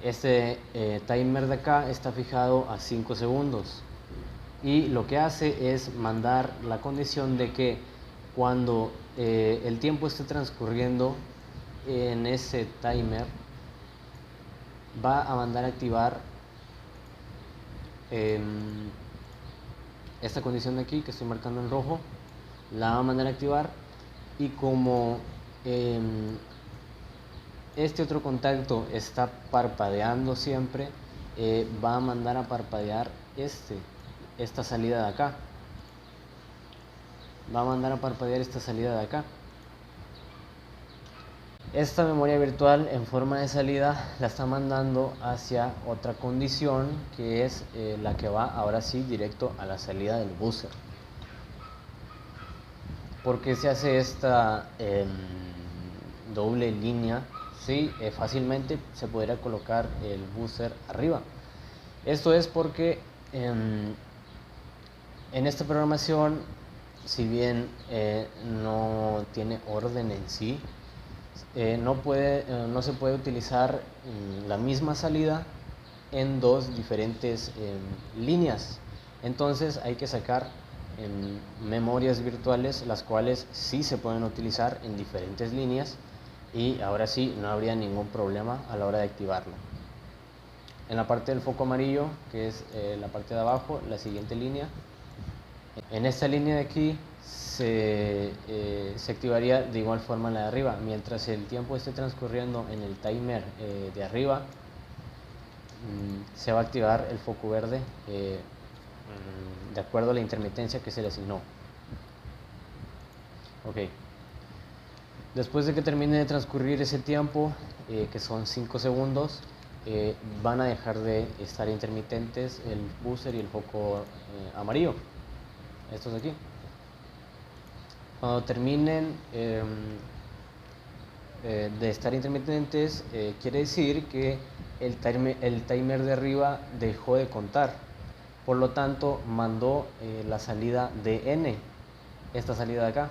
Este timer de acá está fijado a 5 segundos y lo que hace es mandar la condición de que cuando el tiempo esté transcurriendo en ese timer, va a mandar a activar esta condición de aquí que estoy marcando en rojo, la va a mandar a activar. Y como este otro contacto está parpadeando siempre, va a mandar a parpadear esta salida de acá. Va a mandar a parpadear esta salida de acá. Esta memoria virtual en forma de salida la está mandando hacia otra condición, que es la que va ahora sí directo a la salida del buzzer. ¿Por qué se hace esta doble línea? Sí, fácilmente se podría colocar el buzzer arriba. Esto es porque en esta programación, si bien no tiene orden en sí, no se puede utilizar la misma salida en dos diferentes líneas. Entonces hay que sacar memorias virtuales, las cuales sí se pueden utilizar en diferentes líneas, y ahora sí no habría ningún problema a la hora de activarlo. En la parte del foco amarillo, que es la parte de abajo, la siguiente línea, en esta línea de aquí se activaría de igual forma la de arriba. Mientras el tiempo esté transcurriendo en el timer de arriba, se va a activar el foco verde de acuerdo a la intermitencia que se le asignó. Ok. Después de que termine de transcurrir ese tiempo, que son 5 segundos, van a dejar de estar intermitentes el buzzer y el foco amarillo. Estos de aquí. Cuando terminen de estar intermitentes, quiere decir que el timer de arriba dejó de contar. Por lo tanto, mandó la salida de N, esta salida de acá.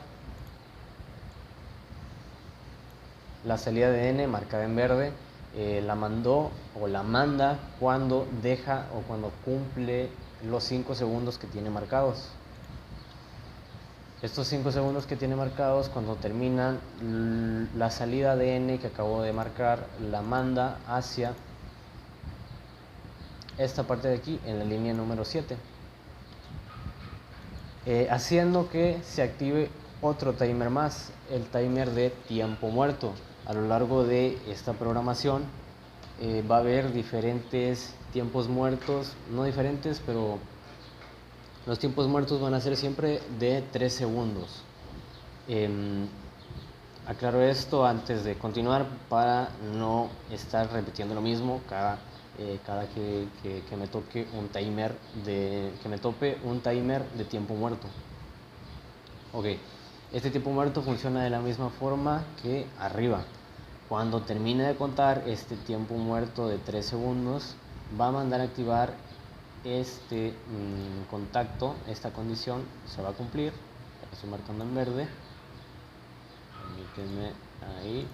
La salida de N, marcada en verde, la mandó o la manda cuando deja o cuando cumple los 5 segundos que tiene marcados. Estos 5 segundos que tiene marcados, cuando terminan la salida de N que acabo de marcar, la manda hacia esta parte de aquí en la línea número 7, haciendo que se active otro timer más, el timer de tiempo muerto. A lo largo de esta programación va a haber diferentes tiempos muertos, no diferentes, pero los tiempos muertos van a ser siempre de 3 segundos. Aclaro esto antes de continuar para no estar repitiendo lo mismo cada que me toque un timer de tiempo muerto. Ok, este tiempo muerto funciona de la misma forma que arriba. Cuando termine de contar este tiempo muerto de 3 segundos, va a mandar a activar este contacto, esta condición se va a cumplir. La estoy marcando en verde. Permítanme ahí.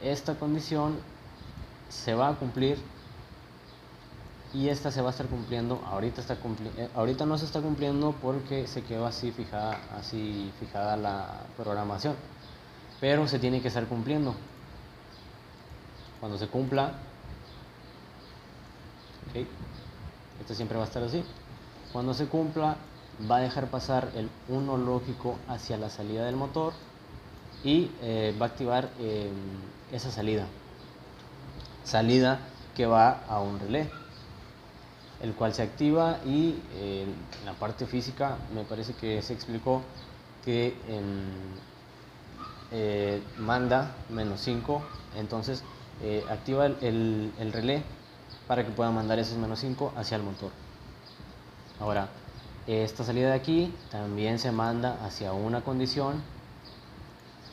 Esta condición se va a cumplir y esta se va a estar cumpliendo. Ahorita no se está cumpliendo porque se quedó así fijada la programación, pero se tiene que estar cumpliendo. Cuando se cumpla, okay, esto siempre va a estar así. Cuando se cumpla, va a dejar pasar el 1 lógico hacia la salida del motor y va a activar esa salida que va a un relé, el cual se activa y en la parte física me parece que se explicó que manda -5, entonces activa el relé para que pueda mandar esos -5 hacia el motor. Ahora, esta salida de aquí también se manda hacia una condición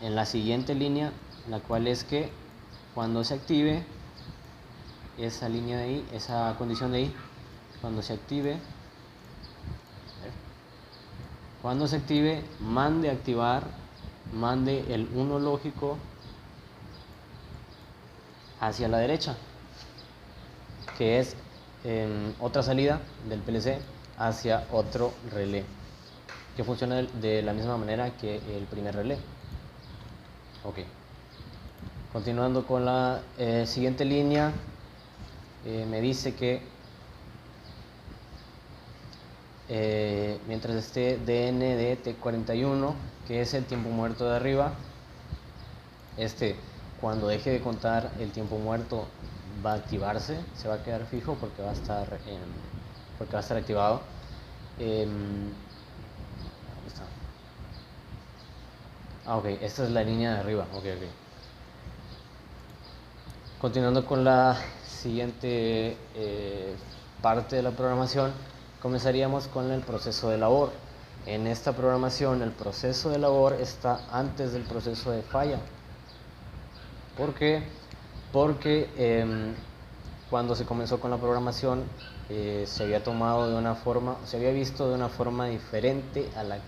en la siguiente línea, la cual es que cuando se active esa línea de ahí, esa condición de ahí, cuando se active, mande el 1 lógico hacia la derecha, que es otra salida del PLC hacia otro relé, que funciona de la misma manera que el primer relé. Ok, continuando con la siguiente línea, me dice que mientras esté DN de T41, que es el tiempo muerto de arriba, cuando deje de contar el tiempo muerto va a activarse, se va a quedar fijo porque va a estar activado. ¿Dónde está? Ok, esta es la línea de arriba. Ok. Continuando con la siguiente parte de la programación, comenzaríamos con el proceso de labor. En esta programación el proceso de labor está antes del proceso de falla. ¿Por qué? Porque cuando se comenzó con la programación se había visto de una forma diferente a la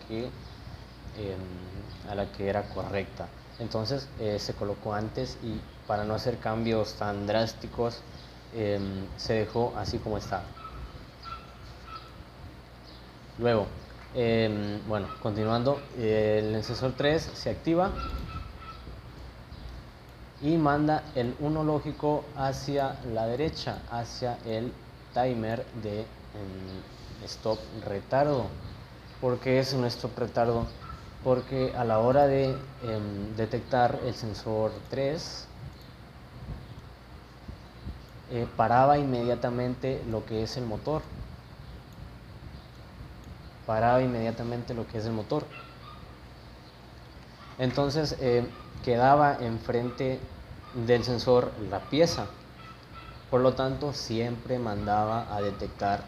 que era correcta. Entonces se colocó antes y para no hacer cambios tan drásticos se dejó así como está. Luego, continuando, el sensor 3 se activa y manda el 1 lógico hacia la derecha, hacia el timer de stop retardo. ¿Por qué es un stop retardo? Porque a la hora de detectar el sensor 3 paraba inmediatamente lo que es el motor. Entonces quedaba enfrente del sensor la pieza, por lo tanto siempre mandaba a detectar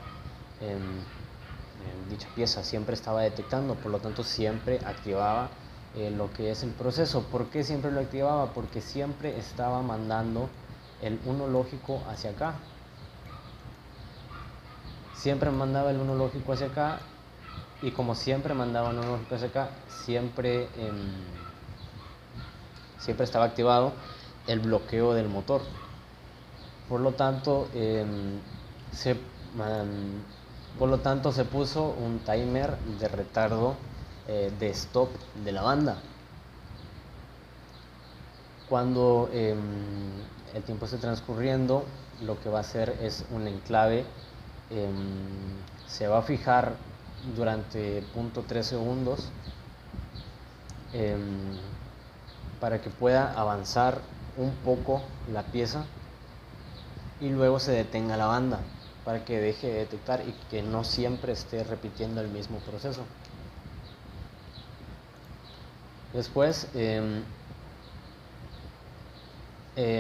dicha pieza, siempre estaba detectando, por lo tanto siempre activaba lo que es el proceso. ¿Por qué siempre lo activaba? Porque siempre estaba mandando el 1 lógico hacia acá, siempre mandaba el 1 lógico hacia acá, y como siempre mandaba el 1 lógico hacia acá, siempre estaba activado el bloqueo del motor. Por lo tanto se puso un timer de retardo de stop de la banda. Cuando el tiempo esté transcurriendo, lo que va a hacer es un enclave, se va a fijar durante 0.3 segundos para que pueda avanzar un poco la pieza y luego se detenga la banda para que deje de detectar y que no siempre esté repitiendo el mismo proceso. Después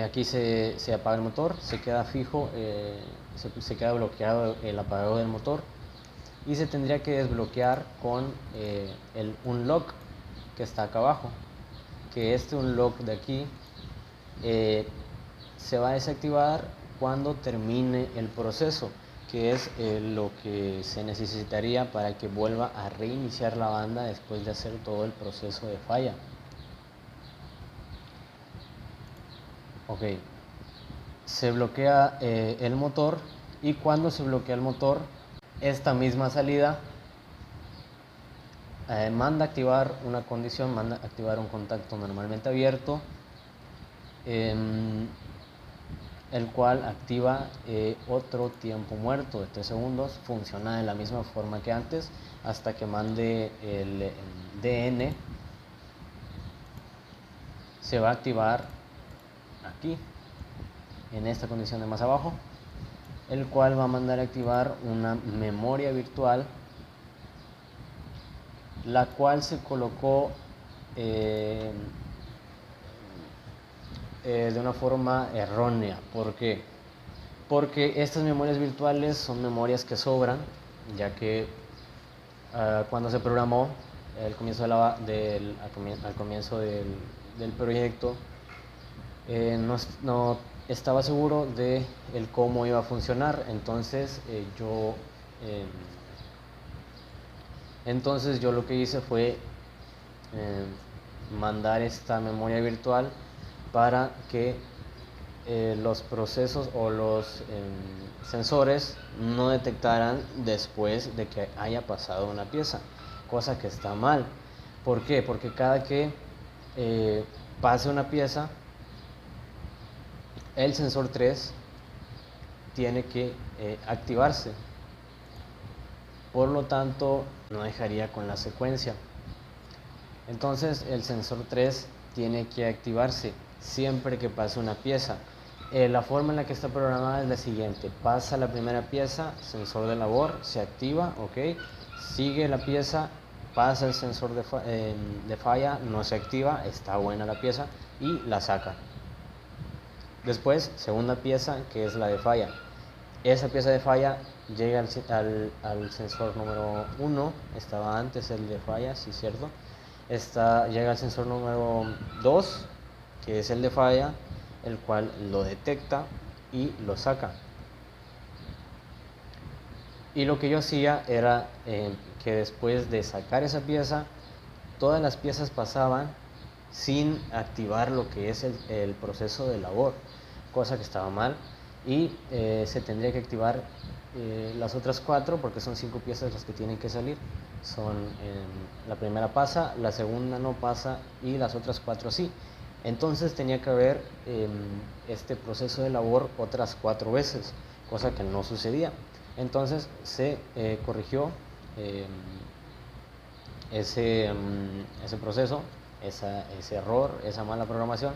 aquí se apaga el motor, se queda fijo, se queda bloqueado el apagado del motor y se tendría que desbloquear con el unlock que está acá abajo, que este unlock de aquí se va a desactivar cuando termine el proceso, que es lo que se necesitaría para que vuelva a reiniciar la banda después de hacer todo el proceso de falla. Ok, se bloquea el motor, y cuando se bloquea el motor, esta misma salida manda a activar una condición, manda a activar un contacto normalmente abierto, el cual activa otro tiempo muerto de 3 segundos, funciona de la misma forma que antes hasta que mande el DN. Se va a activar aquí, en esta condición de más abajo, el cual va a mandar a activar una memoria virtual, la cual se colocó de una forma errónea. ¿Por qué? Porque estas memorias virtuales son memorias que sobran, ya que cuando se programó al comienzo del proyecto, no estaba seguro de cómo iba a funcionar. Entonces yo lo que hice fue mandar esta memoria virtual para que los procesos o los sensores no detectaran después de que haya pasado una pieza, cosa que está mal. ¿Por qué? Porque cada que pase una pieza, el sensor 3 tiene que activarse. Por lo tanto, no dejaría con la secuencia. Entonces, el sensor 3 tiene que activarse siempre que pase una pieza. La forma en la que está programada es la siguiente: pasa la primera pieza, sensor de labor, se activa, ok, sigue la pieza, pasa el sensor de falla, no se activa, está buena la pieza, y la saca. Después, segunda pieza, que es la de falla. Esa pieza de falla llega al sensor número 1, estaba antes el de falla, sí, cierto. Llega al sensor número 2, que es el de falla, el cual lo detecta y lo saca. Y lo que yo hacía era que después de sacar esa pieza, todas las piezas pasaban sin activar lo que es el proceso de labor, cosa que estaba mal, y se tendría que activar las otras 4, porque son 5 piezas las que tienen que salir. La primera pasa, la segunda no pasa y las otras 4 sí. Entonces tenía que haber este proceso de labor otras 4 veces, cosa que no sucedía. Entonces se corrigió ese proceso, ese error, esa mala programación,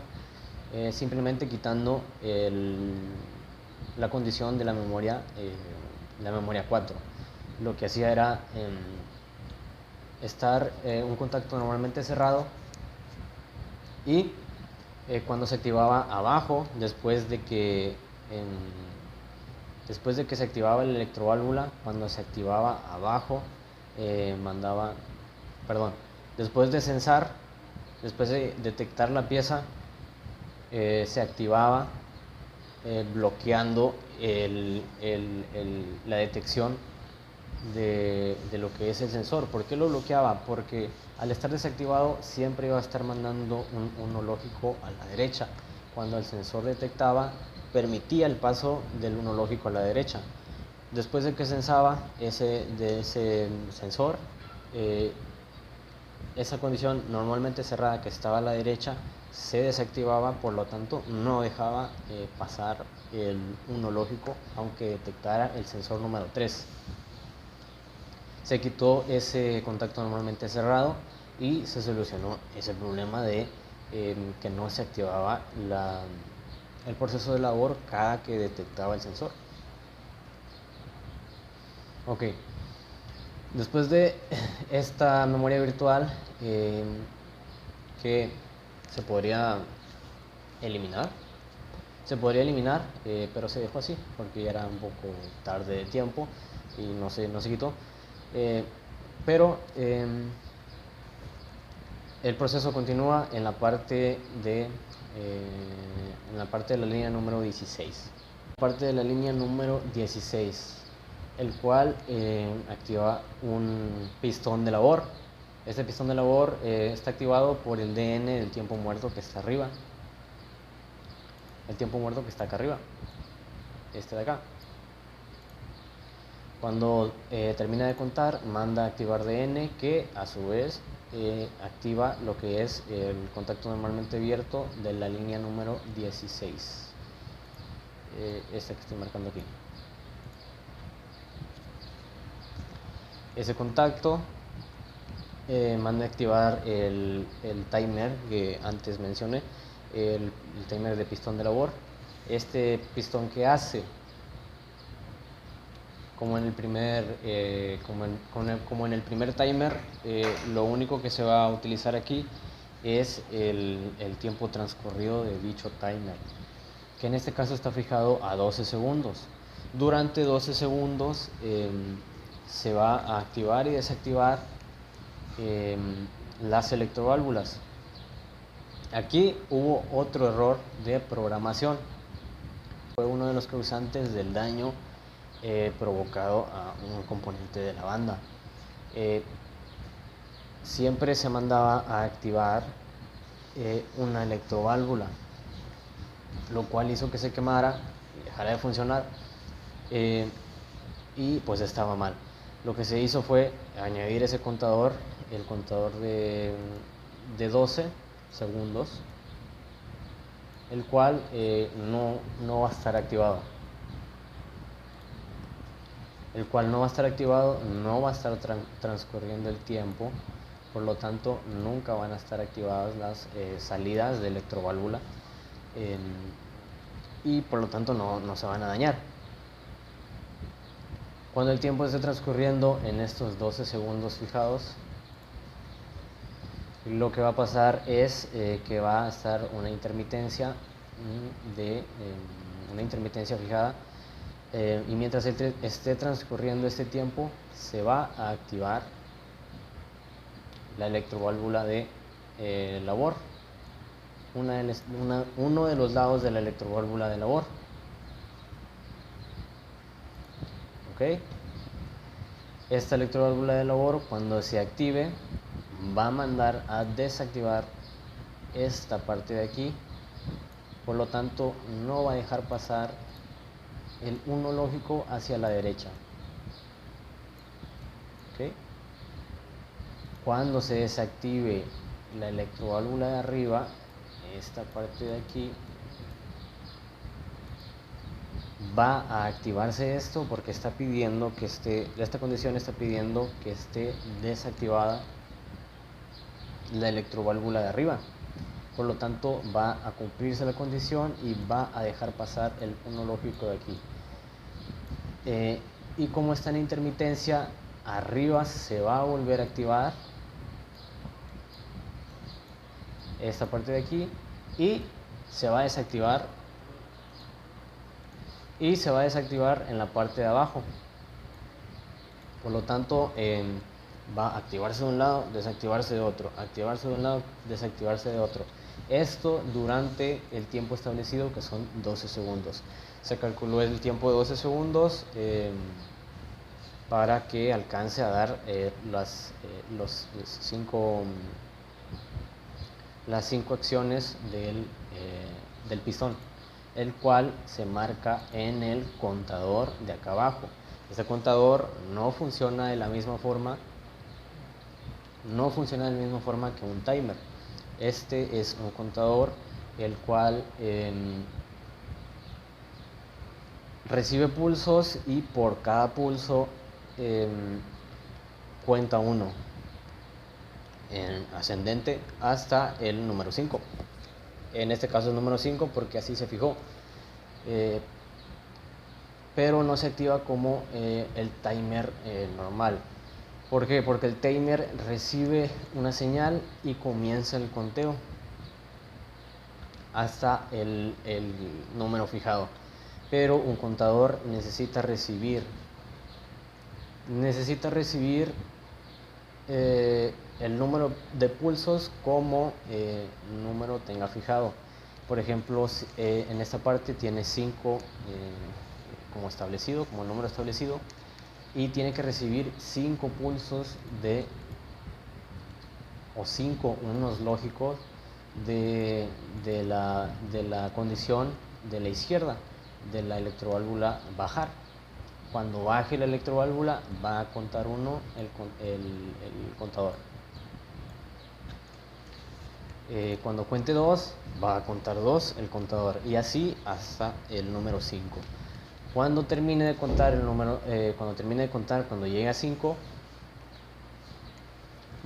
simplemente quitando la condición de la memoria 4. Lo que hacía era estar un contacto normalmente cerrado, y cuando se activaba abajo, después de que se activaba la electroválvula, cuando se activaba abajo, después de censar, después de detectar la pieza, se activaba bloqueando la detección de lo que es el sensor. ¿Por qué lo bloqueaba? Porque al estar desactivado siempre iba a estar mandando un uno lógico a la derecha. Cuando el sensor detectaba, permitía el paso del uno lógico a la derecha. Después de que censaba de ese sensor, esa condición normalmente cerrada que estaba a la derecha se desactivaba, por lo tanto no dejaba pasar el 1 lógico aunque detectara el sensor número 3. Se quitó ese contacto normalmente cerrado y se solucionó ese problema de que no se activaba el proceso de labor cada que detectaba el sensor. Ok, después de esta memoria virtual que se podría eliminar, pero se dejó así porque ya era un poco tarde de tiempo y no se quitó. Pero el proceso continúa en la parte de la línea número 16. Parte de la línea número 16, el cual activa un pistón de labor. Este pistón de labor está activado por el DN del tiempo muerto que está arriba. El tiempo muerto que está acá arriba, este de acá. Cuando termina de contar, manda a activar DN, que a su vez activa lo que es el contacto normalmente abierto de la línea número 16. Esta que estoy marcando aquí. Ese contacto manda a activar el timer que antes mencioné, el timer de pistón de labor. Este pistón que hace, como en el primer timer, lo único que se va a utilizar aquí es el tiempo transcurrido de dicho timer, que en este caso está fijado a 12 segundos. Durante 12 segundos se va a activar y desactivar las electroválvulas. Aquí hubo otro error de programación. Fue uno de los causantes del daño provocado a un componente de la banda. Siempre se mandaba a activar una electroválvula, lo cual hizo que se quemara y dejara de funcionar, y pues estaba mal. Lo que se hizo fue añadir ese contador, el contador de 12 segundos, el cual no va a estar activado. No va a estar transcurriendo el tiempo, por lo tanto nunca van a estar activadas las salidas de electroválvula, y por lo tanto no se van a dañar. Cuando el tiempo esté transcurriendo en estos 12 segundos fijados, lo que va a pasar es que va a estar una intermitencia fijada, y mientras esté transcurriendo este tiempo se va a activar la electroválvula de labor, uno de los lados de la electroválvula de labor. ¿Okay? Esta electroválvula de labor, cuando se active, va a mandar a desactivar esta parte de aquí, por lo tanto no va a dejar pasar el 1 lógico hacia la derecha. ¿Okay? Cuando se desactive la electroválvula de arriba, esta parte de aquí, va a activarse esto porque está pidiendo que esta condición está pidiendo que esté desactivada la electroválvula de arriba. Por lo tanto va a cumplirse la condición y va a dejar pasar el 1 lógico de aquí. Y como está en intermitencia, arriba se va a volver a activar esta parte de aquí y se va a desactivar en la parte de abajo. Por lo tanto va a activarse de un lado, desactivarse de otro, activarse de un lado, desactivarse de otro. Esto durante el tiempo establecido, que son 12 segundos. Se calculó el tiempo de 12 segundos para que alcance a dar las 5 acciones del pistón, el cual se marca en el contador de acá abajo. Este contador no funciona de la misma forma no funciona de la misma forma que un timer. Este es un contador el cual recibe pulsos y por cada pulso cuenta uno en ascendente hasta el número 5. En este caso el número 5 porque así se fijó, pero no se activa como el timer normal. ¿Por qué? Porque el timer recibe una señal y comienza el conteo hasta el número fijado, pero un contador necesita recibir el número de pulsos como número tenga fijado. Por ejemplo, en esta parte tiene 5 como establecido, como número establecido, y tiene que recibir 5 pulsos o 5 unos lógicos de la condición de la izquierda de la electroválvula bajar. Cuando baje la electroválvula va a contar 1 el contador. Cuando cuente 2 va a contar 2 el contador, y así hasta el número 5. Cuando termine de contar cuando llegue a 5,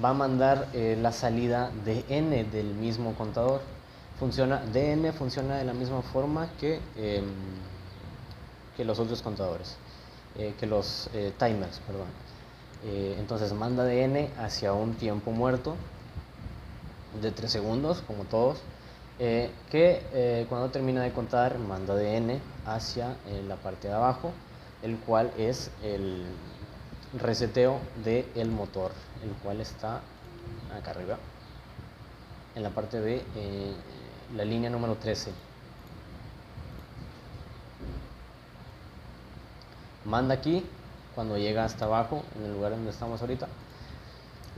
va a mandar la salida de n del mismo contador. DN funciona de la misma forma que los otros contadores, que los timers, perdón. Entonces manda DN hacia un tiempo muerto de 3 segundos, como todos, que cuando termina de contar manda DN hacia la parte de abajo, el cual es el reseteo del motor, el cual está acá arriba en la parte de la línea número 13. Manda aquí cuando llega hasta abajo, en el lugar donde estamos ahorita,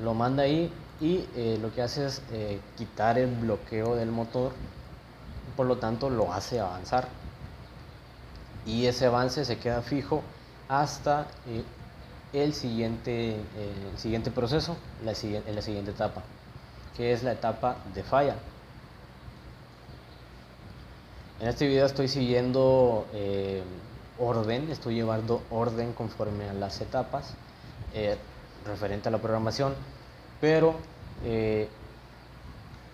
lo manda ahí, y lo que hace es quitar el bloqueo del motor, por lo tanto lo hace avanzar, y ese avance se queda fijo hasta el siguiente proceso, en la siguiente etapa, que es la etapa de falla. En este video estoy siguiendo estoy llevando orden conforme a las etapas referente a la programación, pero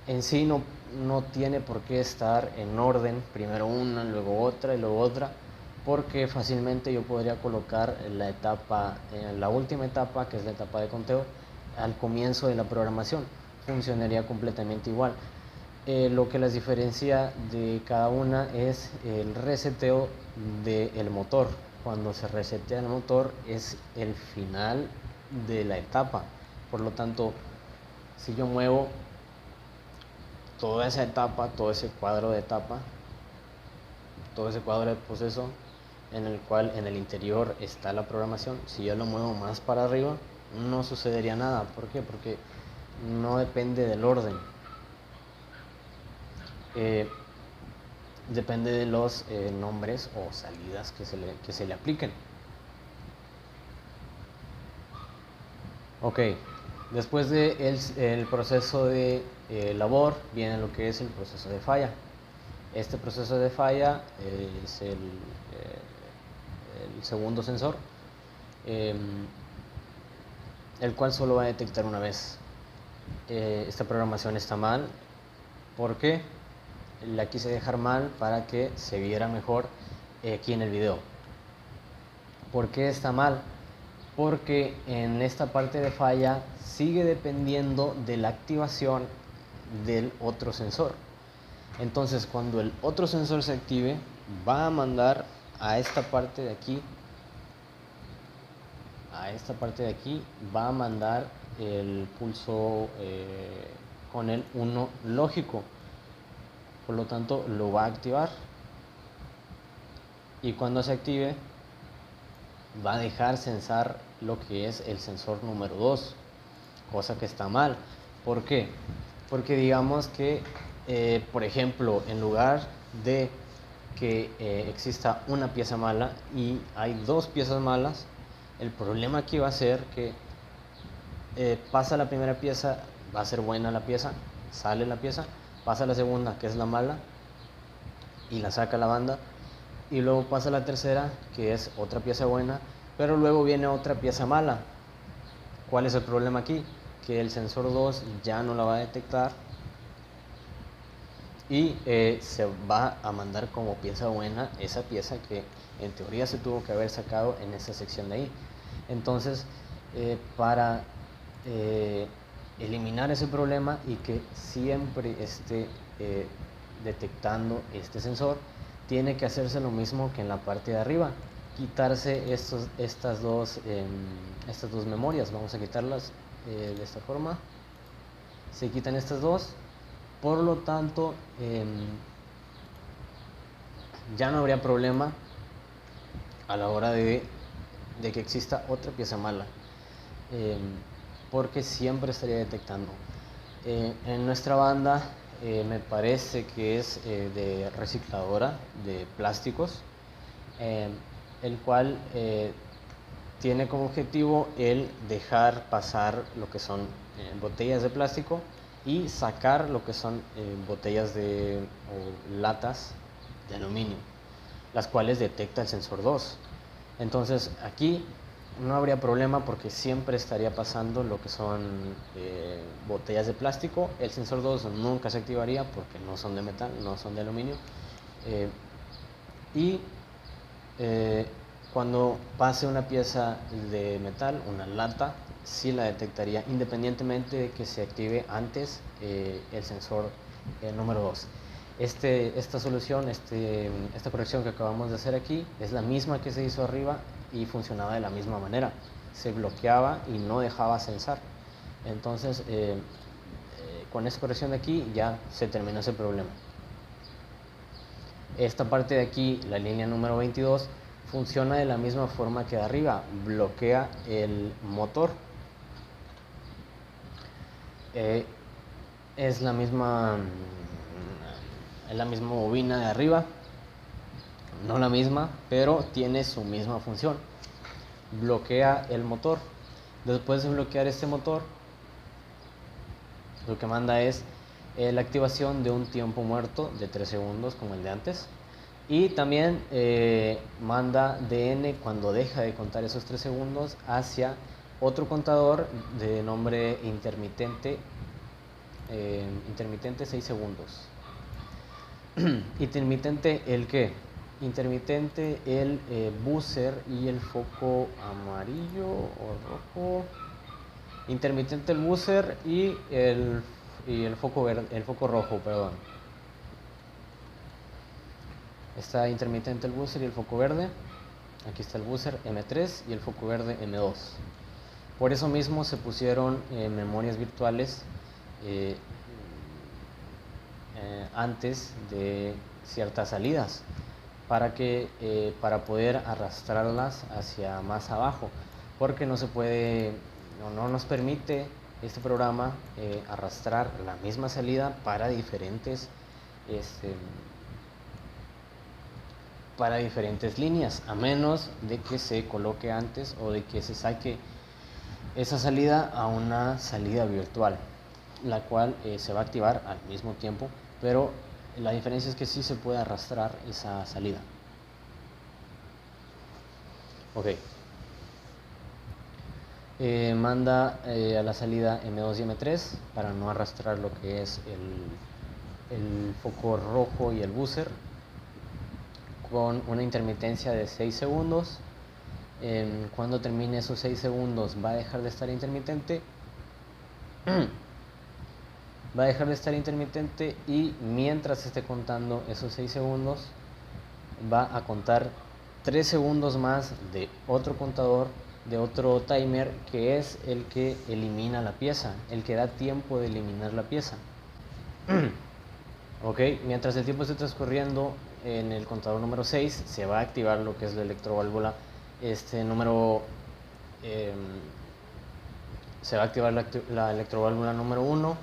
en sí no tiene por qué estar en orden, primero una, luego otra y luego otra, porque fácilmente yo podría colocar la última etapa, que es la etapa de conteo, al comienzo de la programación. Funcionaría completamente igual. Lo que las diferencia de cada una es el reseteo del motor. Cuando se resetea el motor es el final de la etapa. Por lo tanto, si yo muevo toda esa etapa, todo ese cuadro de etapa, todo ese cuadro de proceso en el cual en el interior está la programación, si yo lo muevo más para arriba, no sucedería nada. ¿Por qué? Porque no depende del orden. Depende de los nombres o salidas que se le apliquen. Ok, después del proceso de labor viene lo que es el proceso de falla. Este proceso de falla es el segundo sensor, el cual solo va a detectar una vez. Esta programación está mal. ¿Por qué? La quise dejar mal para que se viera mejor aquí en el video. ¿Por qué está mal? Porque en esta parte de falla sigue dependiendo de la activación del otro sensor. Entonces, cuando el otro sensor se active, va a mandar a esta parte de aquí, va a mandar el pulso con el 1 lógico. Por lo tanto, lo va a activar, y cuando se active va a dejar censar lo que es el sensor número 2, cosa que está mal. ¿Por qué? Porque digamos que por ejemplo, en lugar de que exista una pieza mala y hay 2 piezas malas, el problema aquí va a ser que pasa la primera pieza, va a ser buena la pieza, sale la pieza, pasa la segunda, que es la mala, y la saca la banda, y luego pasa la tercera, que es otra pieza buena, pero luego viene otra pieza mala. ¿Cuál es el problema aquí? Que el sensor 2 ya no la va a detectar y se va a mandar como pieza buena esa pieza que en teoría se tuvo que haber sacado en esa sección de ahí. Entonces, para eliminar ese problema y que siempre esté detectando este sensor, tiene que hacerse lo mismo que en la parte de arriba, quitarse estas dos memorias. Vamos a quitarlas de esta forma. Se quitan estas dos, por lo tanto ya no habría problema a la hora de que exista otra pieza mala, porque siempre estaría detectando. En nuestra banda me parece que es de recicladora de plásticos, el cual tiene como objetivo el dejar pasar lo que son botellas de plástico y sacar lo que son botellas o latas de aluminio, las cuales detecta el sensor 2. Entonces aquí no habría problema porque siempre estaría pasando lo que son botellas de plástico. El sensor 2 nunca se activaría porque no son de metal, no son de aluminio. Cuando pase una pieza de metal, una lata, sí la detectaría independientemente de que se active antes el sensor número 2. Esta solución, esta corrección que acabamos de hacer aquí es la misma que se hizo arriba y funcionaba de la misma manera. Se bloqueaba y no dejaba sensar. Entonces, con esta corrección de aquí ya se terminó ese problema. Esta parte de aquí, la línea número 22, funciona de la misma forma que de arriba, bloquea el motor. Es la misma bobina de arriba, no la misma, pero tiene su misma función. Bloquea el motor. Después de bloquear este motor, lo que manda es la activación de un tiempo muerto de 3 segundos como el de antes, y también manda DN cuando deja de contar esos 3 segundos hacia otro contador de nombre intermitente 6 segundos. Intermitente el qué? Intermitente el buzzer y el foco amarillo o rojo. Intermitente el buzzer y el foco verde, el foco rojo, perdón. Está intermitente el buzzer y el foco verde. Aquí está el buzzer M3 y el foco verde M2. Por eso mismo se pusieron memorias virtuales antes de ciertas salidas para poder arrastrarlas hacia más abajo, porque no se puede, no nos permite este programa arrastrar la misma salida para diferentes líneas, a menos de que se coloque antes o de que se saque esa salida a una salida virtual, la cual se va a activar al mismo tiempo, pero la diferencia es que sí se puede arrastrar esa salida. Ok. Manda a la salida M2 y M3 para no arrastrar lo que es el foco rojo y el buzzer, con una intermitencia de 6 segundos. Cuando termine esos 6 segundos va a dejar de estar intermitente. Va a dejar de estar intermitente y mientras esté contando esos 6 segundos va a contar 3 segundos más de otro contador, de otro timer, que es el que elimina la pieza, el que da tiempo de eliminar la pieza. Ok, mientras el tiempo esté transcurriendo, en el contador número 6 se va a activar lo que es la electroválvula. Se va a activar la electroválvula número 1,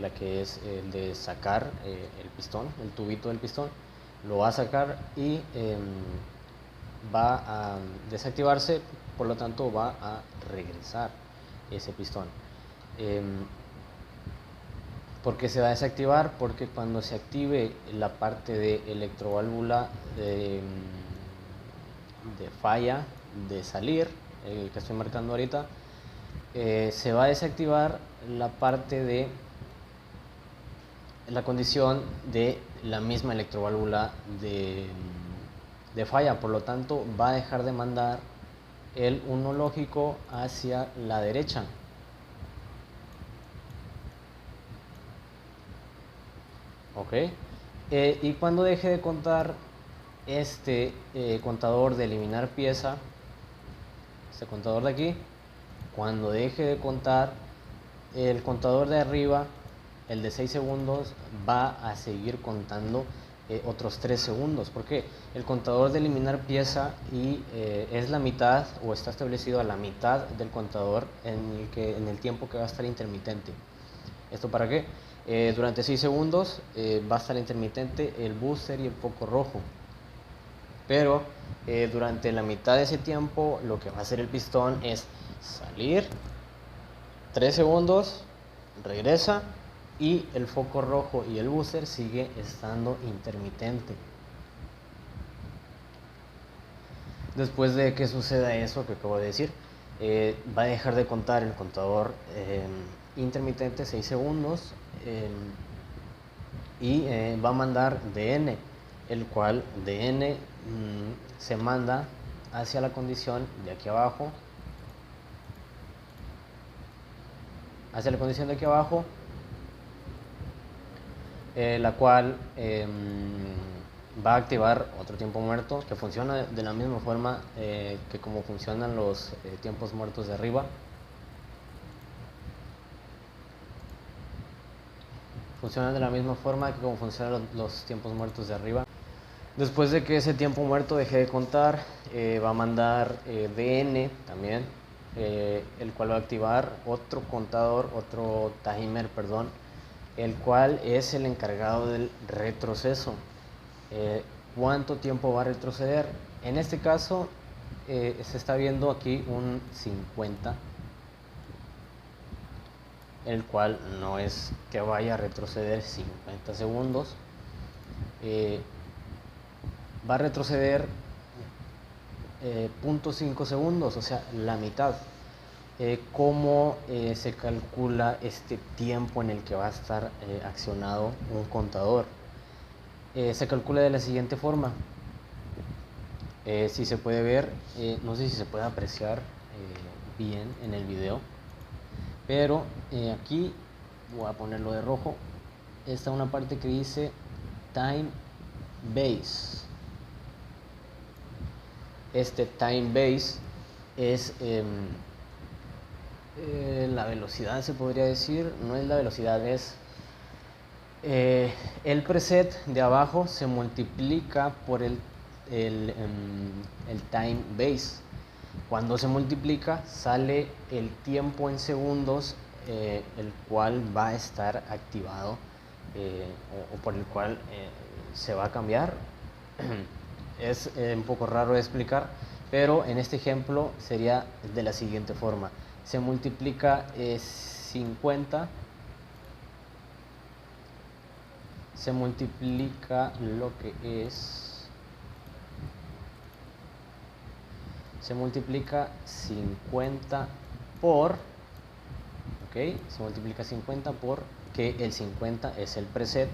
la que es el de sacar el pistón, el tubito del pistón. Lo va a sacar y va a desactivarse, por lo tanto va a regresar. ese pistón. ¿Por qué se va a desactivar? Porque cuando se active la parte de electroválvula de falla de salir, el que estoy marcando ahorita, se va a desactivar la parte de la condición de la misma electroválvula de falla. Por lo tanto, va a dejar de mandar el 1 lógico hacia la derecha. Ok, y cuando deje de contar este contador de eliminar pieza, este contador de aquí, cuando deje de contar, el contador de arriba, el de 6 segundos, va a seguir contando otros 3 segundos. Porque el contador de eliminar pieza es la mitad, o está establecido a la mitad del contador en el tiempo que va a estar intermitente. ¿Esto para qué? Durante 6 segundos va a estar intermitente el booster y el foco rojo. Pero durante la mitad de ese tiempo lo que va a hacer el pistón es salir 3 segundos, regresa y el foco rojo y el booster sigue estando intermitente. Después de que suceda eso que acabo de decir, va a dejar de contar el contador intermitente 6 segundos y va a mandar DN, el cual DN se manda hacia la condición de aquí abajo, la cual va a activar otro tiempo muerto que funciona de la misma forma que como funcionan los tiempos muertos de arriba. Funciona de la misma forma que como funcionan los tiempos muertos de arriba. Después de que ese tiempo muerto deje de contar, va a mandar DN también, el cual va a activar otro contador, otro timer, perdón, el cual es el encargado del retroceso. ¿Cuánto tiempo va a retroceder? En este caso se está viendo aquí un 50, el cual no es que vaya a retroceder 50 segundos, va a retroceder 0.5 segundos, o sea, la mitad. ¿Cómo se calcula este tiempo en el que va a estar accionado un contador? Se calcula de la siguiente forma. Si se puede ver, no sé si se puede apreciar bien en el video, pero aquí voy a ponerlo de rojo. Está una parte que dice time base. Este time base es la velocidad, se podría decir. No es la velocidad, es el preset de abajo se multiplica por el time base. Cuando se multiplica sale el tiempo en segundos el cual va a estar activado o por el cual se va a cambiar. Es un poco raro de explicar, pero en este ejemplo sería de la siguiente forma. Se multiplica 50, se multiplica lo que es, se multiplica 50 por, ok, se multiplica 50 por que el 50 es el preset.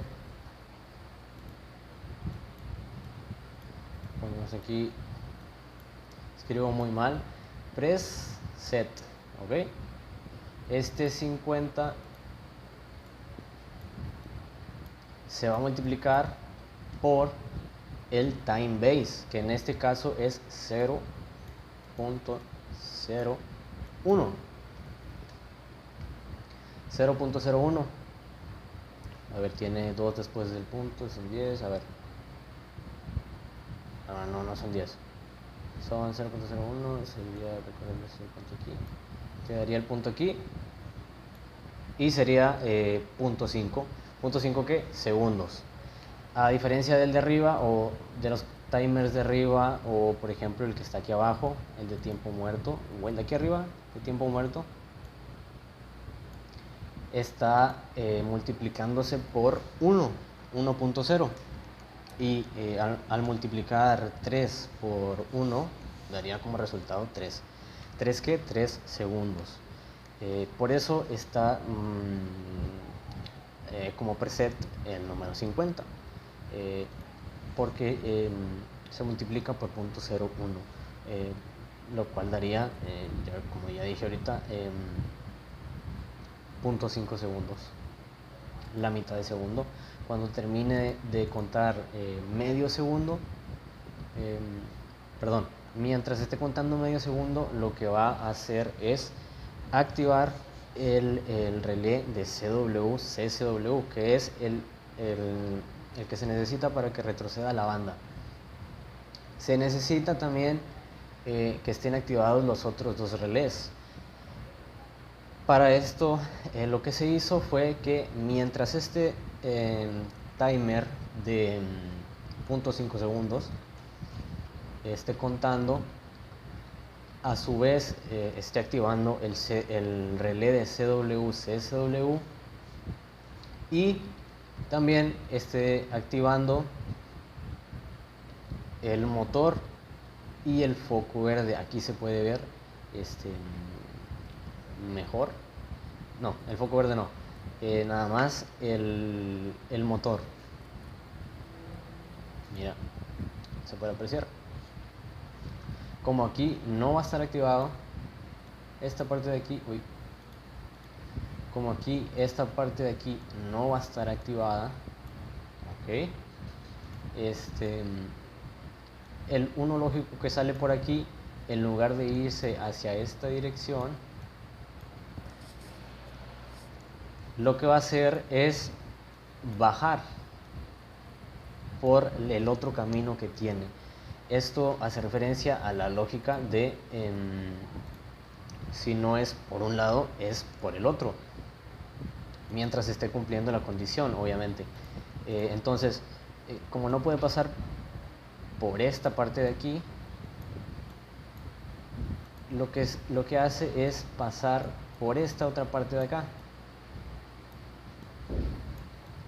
Ponemos aquí, escribo muy mal, preset, ok. Este 50 se va a multiplicar por el time base, que en este caso es 0.01. 0.01. A ver, tiene 2 después del punto, son 10, a ver. No son 10. Son 0.01, sería, recuerden ese punto aquí. Quedaría el punto aquí. Y sería 0.5. ¿0.5 qué? Segundos. A diferencia del de arriba o de los timers de arriba, o por ejemplo el que está aquí abajo, el de tiempo muerto, o el de aquí arriba, de tiempo muerto, está multiplicándose por 1.0, y al multiplicar 3 por 1 daría como resultado 3. ¿3 qué? 3 segundos. Por eso está como preset el número 50, porque se multiplica por 0.01, lo cual daría, como ya dije ahorita, 0.5 segundos, la mitad de segundo. Cuando termine de contar medio segundo, mientras esté contando medio segundo, lo que va a hacer es activar el relé de CW, que es el que se necesita para que retroceda la banda. Se necesita también que estén activados los otros dos relés. Para esto, lo que se hizo fue que mientras este timer de 0.5 segundos esté contando, a su vez esté activando el relé de CW y también esté activando el motor y el foco verde. Aquí se puede ver mejor. No, el foco verde no, nada más el motor. Mira, se puede apreciar. Como aquí no va a estar activado esta parte de aquí, como aquí esta parte de aquí no va a estar activada, ok, el uno lógico que sale por aquí, en lugar de irse hacia esta dirección, lo que va a hacer es bajar por el otro camino que tiene. Esto hace referencia a la lógica de si no es por un lado, es por el otro, mientras esté cumpliendo la condición, obviamente. Entonces, como no puede pasar por esta parte de aquí, lo que hace es pasar por esta otra parte de acá.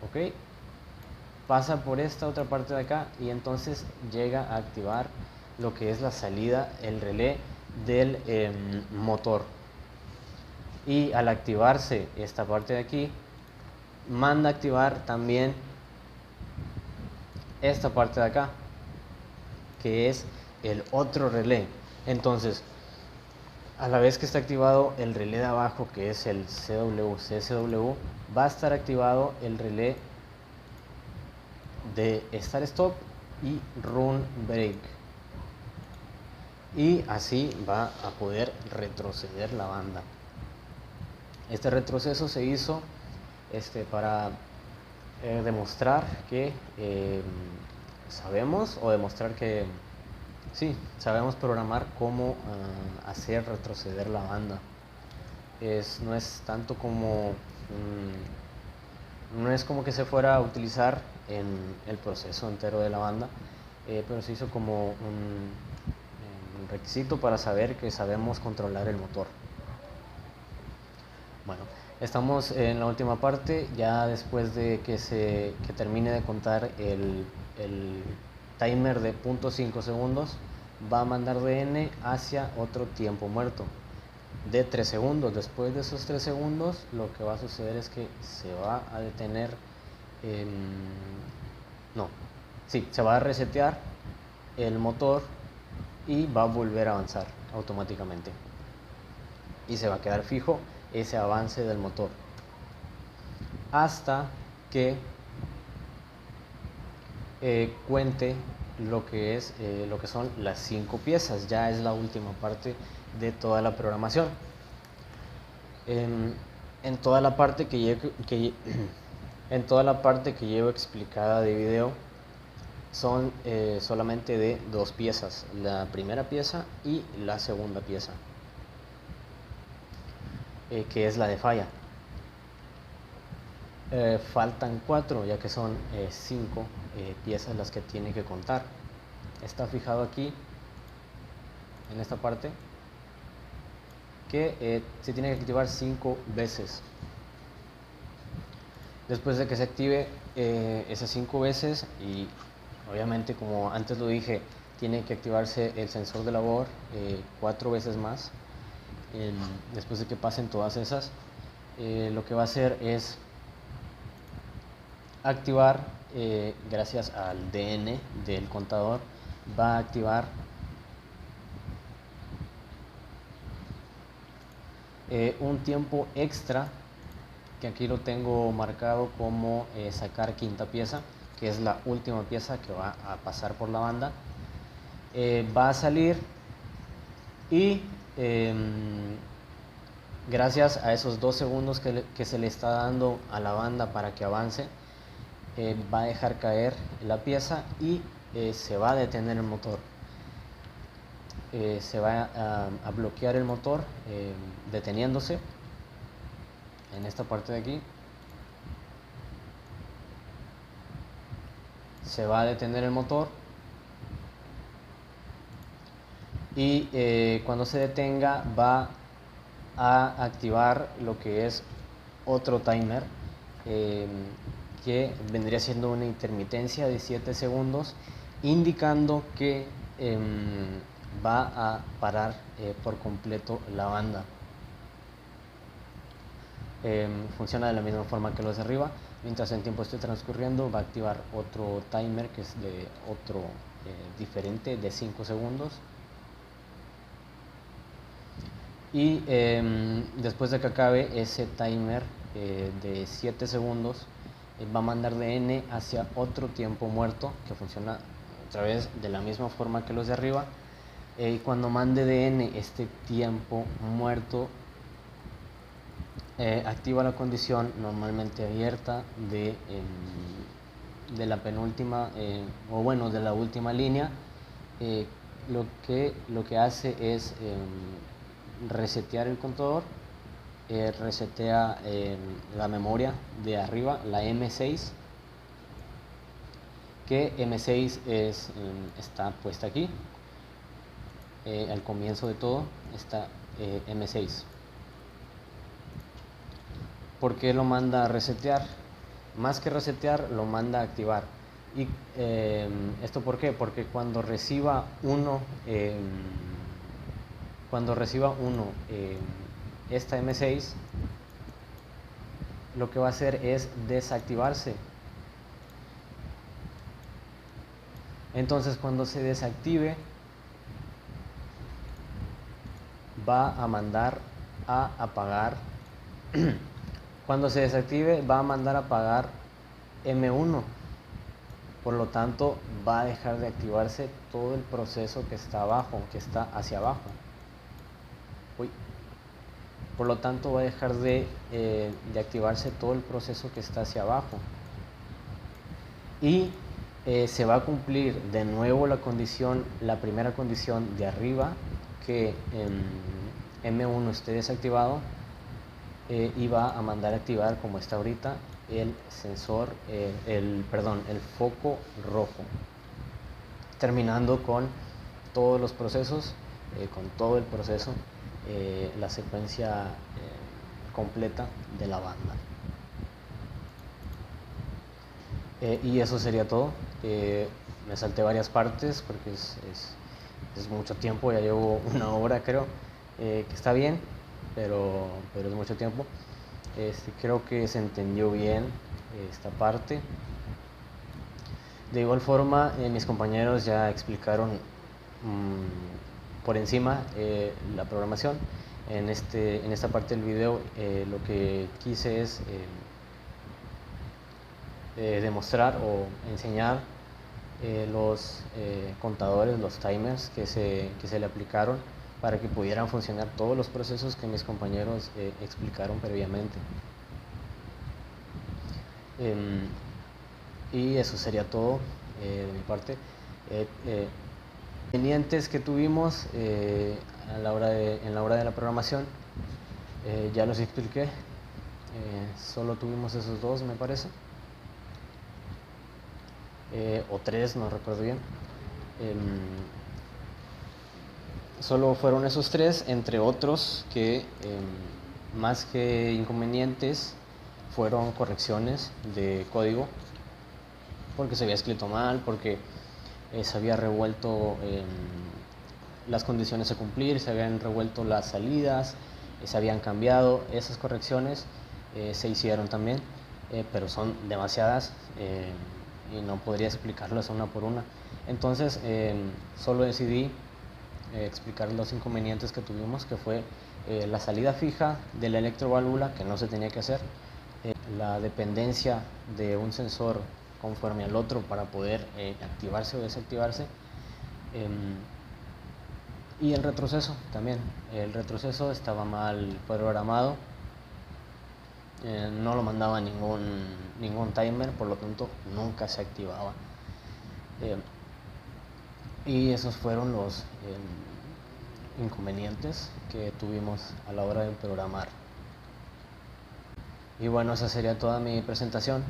¿Ok? Pasa por esta otra parte de acá y entonces llega a activar lo que es la salida, el relé del motor. Y al activarse esta parte de aquí, manda a activar también esta parte de acá, que es el otro relé. Entonces, a la vez que está activado el relé de abajo, que es el CW, va a estar activado el relé de Start Stop y Run Break, y así va a poder retroceder la banda. Este retroceso se hizo para demostrar que sabemos, o demostrar que sí, sabemos programar cómo hacer retroceder la banda. No es tanto como no es como que se fuera a utilizar en el proceso entero de la banda, pero se hizo como un requisito para saber que sabemos controlar el motor. Bueno, estamos en la última parte, ya después de que termine de contar el timer de 0.5 segundos, va a mandar DN hacia otro tiempo muerto de 3 segundos. Después de esos 3 segundos, lo que va a suceder es que se va a detener, se va a resetear el motor y va a volver a avanzar automáticamente. Y se va a quedar fijo ese avance del motor hasta que cuente lo que son las 5 piezas. Ya es la última parte de toda la programación. En toda la parte que llevo explicada de video son solamente de 2 piezas, la primera pieza y la segunda pieza, que es la de falla. Faltan 4, ya que son 5 piezas las que tiene que contar. Está fijado aquí en esta parte que se tiene que activar 5 veces. Después de que se active esas 5 veces, y obviamente, como antes lo dije, tiene que activarse el sensor de labor 4 veces más. Después de que pasen todas esas, lo que va a hacer es activar, gracias al DN del contador, va a activar un tiempo extra, que aquí lo tengo marcado como sacar quinta pieza, que es la última pieza que va a pasar por la banda. Va a salir y gracias a esos 2 segundos que se le está dando a la banda para que avance, va a dejar caer la pieza y se va a detener el motor. Se va a bloquear el motor deteniéndose en esta parte de aquí. Se va a detener el motor y cuando se detenga va a activar lo que es otro timer, que vendría siendo una intermitencia de 7 segundos, indicando que va a parar por completo la banda. Funciona de la misma forma que los de arriba. Mientras el tiempo esté transcurriendo, va a activar otro timer que es de otro diferente, de 5 segundos. Y después de que acabe ese timer de 7 segundos, va a mandar DN hacia otro tiempo muerto que funciona otra vez de la misma forma que los de arriba. Y cuando mande DN este tiempo muerto, activa la condición normalmente abierta de la penúltima, o bueno, de la última línea. Lo que hace es resetear el contador, resetea la memoria de arriba, la M6, que M6 está puesta aquí, al comienzo de todo está M6. ¿Por qué lo manda a resetear? Más que resetear, lo manda a activar. ¿Y esto por qué? Porque cuando reciba uno esta M6, lo que va a hacer es desactivarse. Entonces, cuando se desactive, va a mandar a apagar. Cuando se desactive, va a mandar a apagar M1. Por lo tanto, va a dejar de activarse todo el proceso que está abajo, que está hacia abajo. Por lo tanto, va a dejar de activarse todo el proceso que está hacia abajo. Y se va a cumplir de nuevo la primera condición de arriba, que M1 esté desactivado, y va a mandar a activar, como está ahorita, el sensor, el foco rojo, terminando con todos los procesos, con todo el proceso, la secuencia completa de la banda. Y eso sería todo. Me salté varias partes porque es mucho tiempo, ya llevo 1 hora creo, que está bien, pero es mucho tiempo. Creo que se entendió bien esta parte. De igual forma, mis compañeros ya explicaron por encima la programación. En esta parte del video lo que quise es demostrar o enseñar los contadores, los timers que se le aplicaron para que pudieran funcionar todos los procesos que mis compañeros explicaron previamente. Y eso sería todo de mi parte. Inconvenientes que tuvimos en la hora de la programación, ya los expliqué. Solo tuvimos esos 2, me parece, o 3, no recuerdo bien. Solo fueron esos 3, entre otros que más que inconvenientes fueron correcciones de código porque se había escrito mal, porque se había revuelto las condiciones a cumplir, se habían revuelto las salidas, se habían cambiado. Esas correcciones se hicieron también, pero son demasiadas y no podría explicarlas una por una. Entonces solo decidí explicar los inconvenientes que tuvimos, que fue la salida fija de la electroválvula, que no se tenía que hacer, la dependencia de un sensor conforme al otro para poder activarse o desactivarse, y el retroceso también. El retroceso estaba mal programado, no lo mandaba ningún timer, por lo tanto nunca se activaba. Y esos fueron los inconvenientes que tuvimos a la hora de programar. Y bueno, esa sería toda mi presentación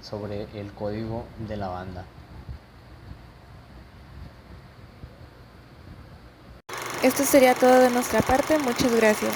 sobre el código de la banda. Esto sería todo de nuestra parte, muchas gracias.